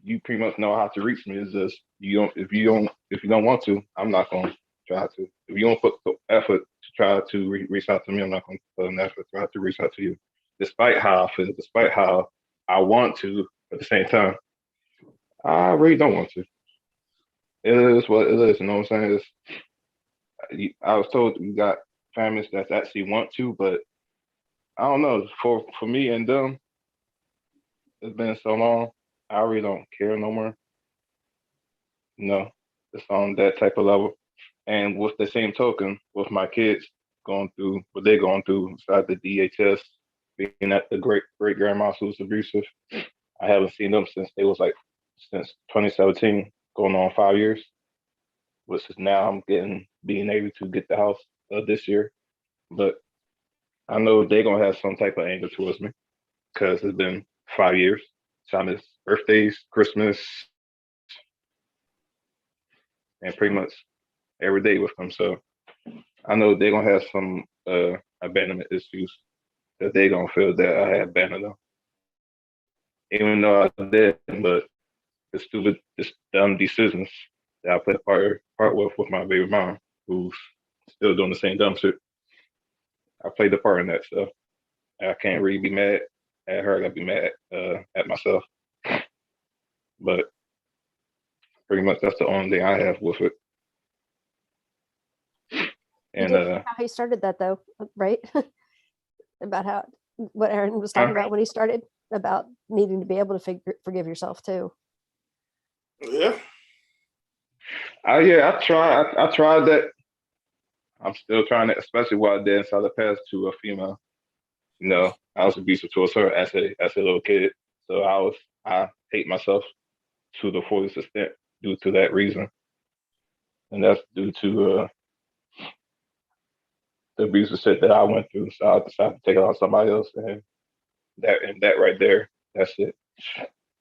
you pretty much know how to reach me. It's just if you don't want to, I'm not gonna try to. If you don't put the effort to try to reach out to me, I'm not gonna put an effort to try to reach out to you, despite how I feel, despite how I want to. At the same time, I really don't want to. It is what it is. You know what I'm saying? I was told you got families that actually want to, but I don't know. For me and them, it's been so long. I really don't care no more. No, it's on that type of level. And with the same token, with my kids going through what they're going through inside the DHS, being at the great grandma who's abusive, I haven't seen them since they was like since 2017, going on 5 years, which is now I'm being able to get the house this year. But I know they're gonna have some type of anger towards me because it's been 5 years. Time is birthdays, Christmas, and pretty much every day with them. So I know they're gonna have some abandonment issues that they're gonna feel that I had abandoned them, even though I did. But the stupid, just dumb decisions that I played part with my baby mom, who's still doing the same dumb shit. I played the part in that stuff. I can't really be mad at her. I gotta be mad at myself. But pretty much that's the only thing I have with it. You And did say how he started that though, right? About how what Aaron was talking about when he started about needing to be able to forgive yourself too. Yeah. Yeah, I tried that. I'm still trying to, especially what I did inside the past to a female. You know, I was abusive towards her as a little kid. So I hate myself to the fullest extent due to that reason. And that's due to the abusive shit that I went through. So I decided to take it on somebody else, and that right there, that's it.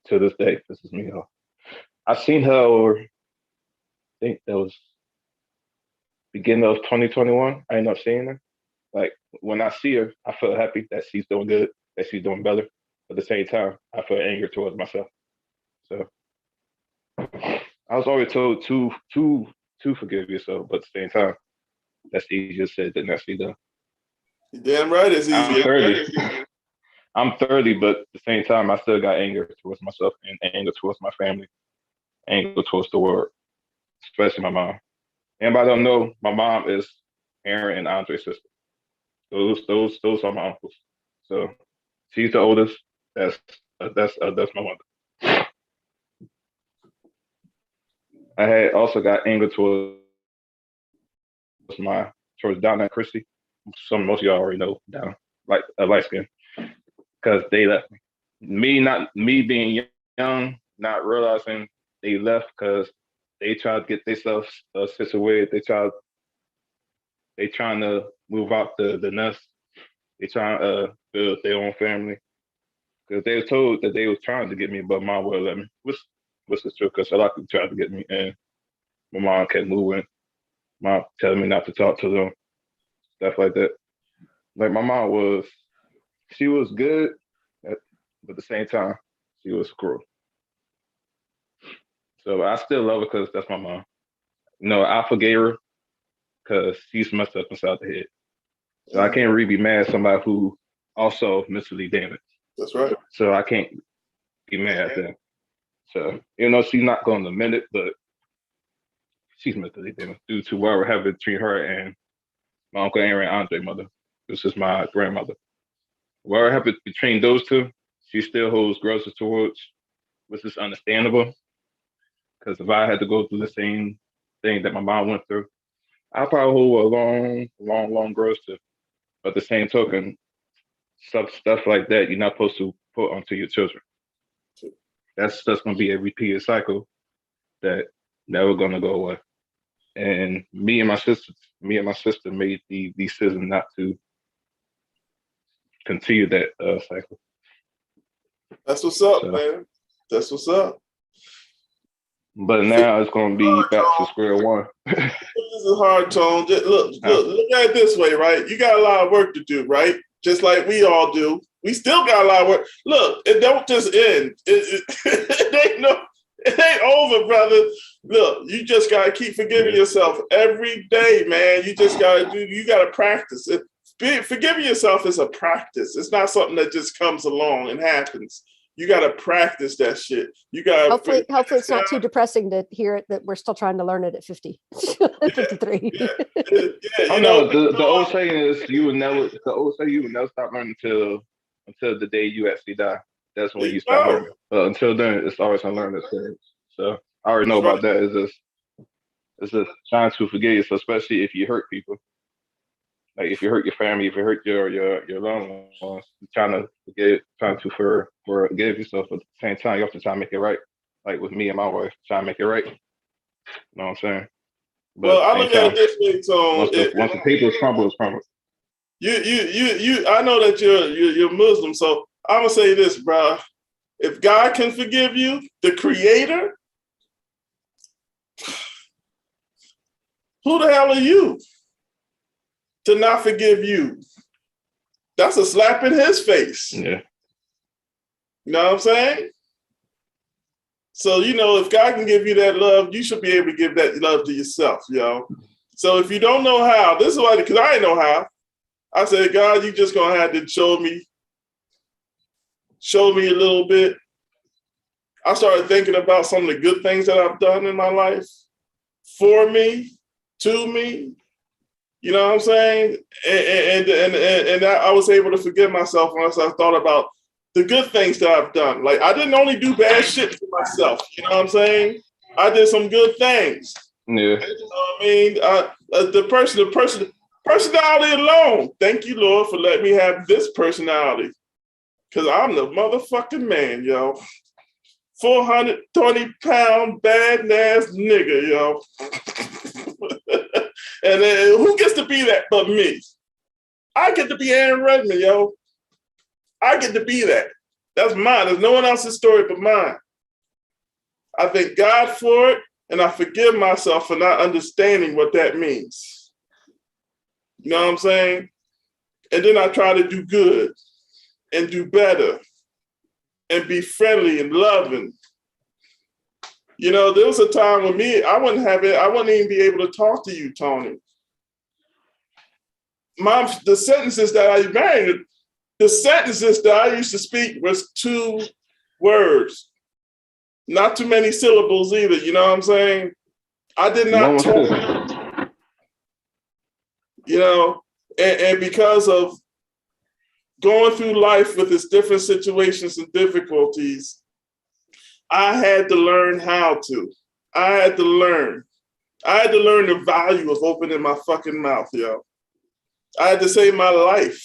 To this day, this is me. I seen her over, I think that was beginning of 2021. I ended up seeing her. Like when I see her, I feel happy that she's doing good, that she's doing better. But at the same time, I feel anger towards myself. So I was always told to forgive yourself, but at the same time, that's easier said than actually done. You're damn right, it's I'm easier. 30. I'm 30, but at the same time, I still got anger towards myself and anger towards my family, anger towards the world, especially my mom. Anybody don't know, my mom is Aaron and Andre's sister. Those are my uncles. So she's the oldest. That's my mother. I had also got anger towards Donna and Chrissy. Most of y'all already know Donna, like a light skin, because they left me. Me being young, not realizing they left because they tried to get themselves situated. They trying to move out the nest. They trying to build their own family because they were told that they was trying to get me, but mom wouldn't let me. Which is true because a lot of people tried to get me, and my mom kept moving. Mom telling me not to talk to them, stuff like that. Like my mom she was good, but at the same time, she was cruel. So I still love her because that's my mom. No, I forgave her because she's messed up inside the head. So I can't really be mad at somebody who also mentally damaged. That's right. So I can't be mad at them. So, she's not going to admit it, but she's mentally damaged due to whatever happened between her and my uncle Aaron and Andre mother. This is my grandmother. Whatever happened between those two, she still holds grudges towards, which is understandable. Because if I had to go through the same thing that my mom went through, I probably hold a long grudge to. But the same token, stuff like that, you're not supposed to put onto your children. That's going to be a repeated cycle that never going to go away. And me and my sister made the decision not to continue that cycle. That's what's up, So, man. That's what's up. but now it's going to be back to square one. This is hard, Tone. Look at it this way, right? You got a lot of work to do, right? Just like we all do. We still got a lot of work. Look, it don't just end. It ain't over, brother. Look, you just gotta keep forgiving yourself every day, man. You just gotta practice it. Forgiving yourself is a practice. It's not something that just comes along and happens. You gotta practice that shit. You gotta hopefully it's not too depressing to hear it that we're still trying to learn it at 50, 53. Yeah, the old saying is you would never stop learning until the day you actually die. That's when you start learning. But until then, it's always a learning experience. So I already know about that. It's just trying to forgive yourself, especially if you hurt people. Like if you hurt your family, if you hurt your loved ones, you're trying to forgive yourself. But at the same time, you have to try to make it right. Like with me and my wife, try to make it right. You know what I'm saying? But well, I look at it this way, so once the paper is crumbled, it's crumbled. I know that you're Muslim, so I'm gonna say this, bro. If God can forgive you, the Creator, who the hell are you to not forgive you? That's a slap in his face. Yeah. You know what I'm saying? So, if God can give you that love, you should be able to give that love to yourself, yo. So if you don't know how, this is why, because I didn't know how. I said, God, you just gonna have to show me a little bit. I started thinking about some of the good things that I've done in my life for me, to me. You know what I'm saying? And I was able to forgive myself once I thought about the good things that I've done. Like I didn't only do bad shit for myself. You know what I'm saying? I did some good things. Yeah. You know what I mean? The personality alone. Thank you, Lord, for letting me have this personality. Because I'm the motherfucking man, yo. 420-pound bad-ass nigga, yo. And then who gets to be that but me? I get to be Aaron Redmond, yo. I get to be that. That's mine. There's no one else's story but mine. I thank God for it, and I forgive myself for not understanding what that means. You know what I'm saying? And then I try to do good and do better and be friendly and loving. There was a time when I wouldn't even be able to talk to you, Tony. The sentences that I used to speak was 2 words. Not too many syllables either, you know what I'm saying? I did not talk. And because of going through life with its different situations and difficulties, I had to learn how to. I had to learn the value of opening my fucking mouth, yo. I had to save my life.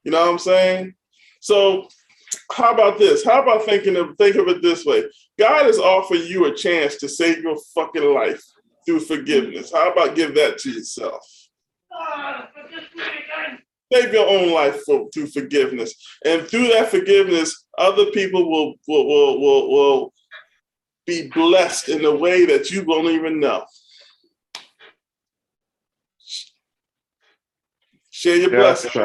You know what I'm saying? So how about this? How about think of it this way? God is offering you a chance to save your fucking life through forgiveness. How about give that to yourself? Save your own life through forgiveness. And through that forgiveness, other people will be blessed in a way that you won't even know. Share your blessings.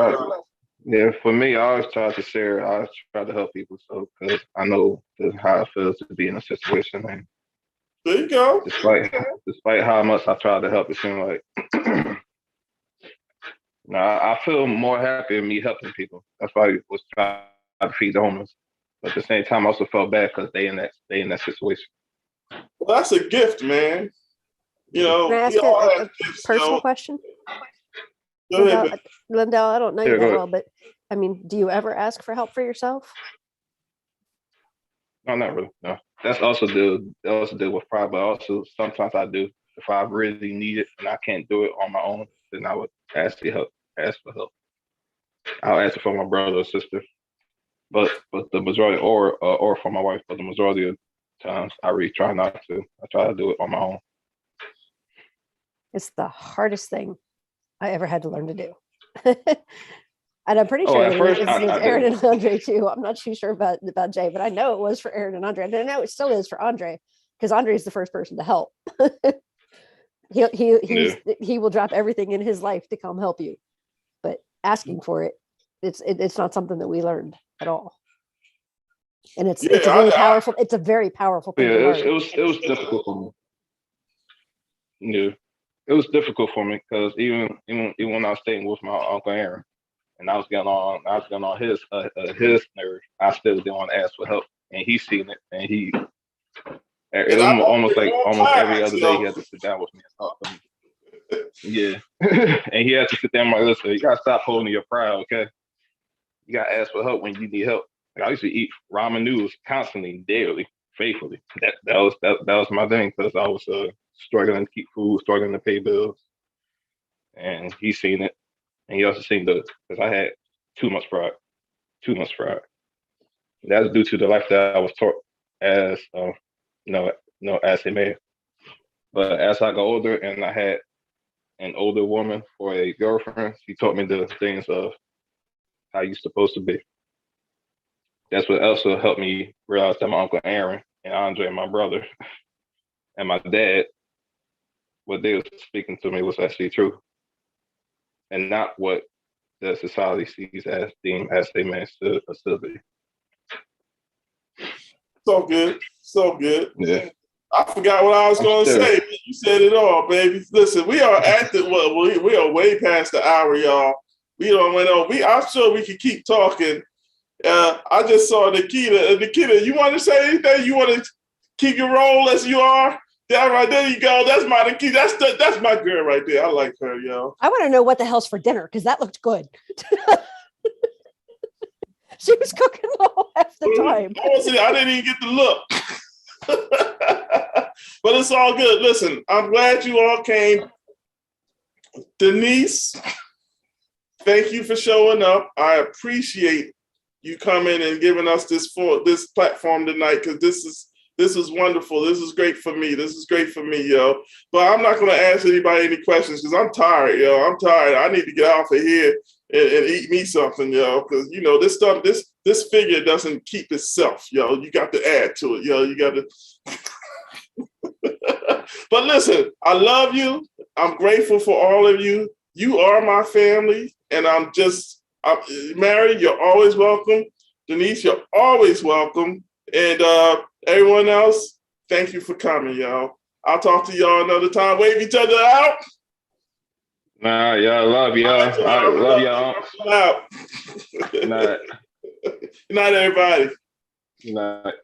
Yeah, for me, I always try to share. I always try to help people, so because I know how it feels to be in a situation. And there you go. Despite how much I try to help, it seems like I feel more happy in me helping people. That's why I was trying to feed the homeless. But at the same time, I also felt bad because they in that situation. Well, that's a gift, man. Can I ask we all a have gifts, personal question? Go ahead, Lindell, babe. Lindell, I don't know Yeah, you go that ahead. well, but I mean, do you ever ask for help for yourself? No, not really. No, that's also deal with pride, but also sometimes I do. If I really need it and I can't do it on my own, then I would ask for help. Ask for help. I'll ask for my brother or sister, but the majority, or for my wife, but the majority of times I really try not to. I try to do it on my own. It's the hardest thing I ever had to learn to do. And I'm pretty Oh, sure at that first it's I Aaron did. and Andre too. I'm not too sure about Jay, but I know it was for Aaron and Andre. And I know it still is for Andre because Andre is the first person to help. Yeah. He will drop everything in his life to come help you. But asking for it, it's not something that we learned at all. And it's Yeah, a very powerful Yeah, thing to learn. it was difficult for me. Yeah, it was difficult for me because even when I was staying with my uncle Aaron, and I was getting on his nerve. I still didn't want to ask for help, and he seen it, and it and was I'm on almost like all almost every class, other day yo. he had to sit down with me and talk to me. Yeah, and he had to sit down and like, listen, you gotta stop holding your pride, okay? You gotta ask for help when you need help. Like, I used to eat ramen noodles constantly, daily, faithfully. That was my thing because I was struggling to keep food, struggling to pay bills, and he seen it, and he also seen because I had too much pride, too much pride. That's due to the life that I was taught as as a man. But as I got older and I had an older woman for a girlfriend, she taught me the things of how you're supposed to be. That's what also helped me realize that my uncle Aaron and Andre, my brother, and my dad, what they were speaking to me was actually true, and not what the society sees as deemed as a man should be. So good. So good. Yeah, I forgot what I was I'm going to still. say. You said it all, baby. Listen, we are at the we are way past the hour, y'all. We don't went on. I'm sure we could keep talking. I just saw Nikita. Nikita, you want to say anything? You want to keep your role as you are? Yeah, right there you go. That's my Nikita. That's my girl right there. I like her, yo. I want to know what the hell's for dinner because that looked good. She was cooking half the time. I didn't even get to look. But it's all good. Listen, I'm glad you all came. Denise, thank you for showing up. I appreciate you coming and giving us this platform tonight because this is wonderful. This is great for me. This is great for me, yo. But I'm not going to ask anybody any questions because I'm tired, yo. I'm tired. I need to get off of here and eat me something, yo. Because this stuff, this figure doesn't keep itself, yo. You got to add to it, yo. You got to. But listen, I love you. I'm grateful for all of you. You are my family, and I'm Mary, you're always welcome. Denise, you're always welcome. And everyone else, thank you for coming, y'all. I'll talk to y'all another time. Wave each other out. Nah, y'all love y'all. I love y'all. Out. Good night. Good night, everybody. Good night.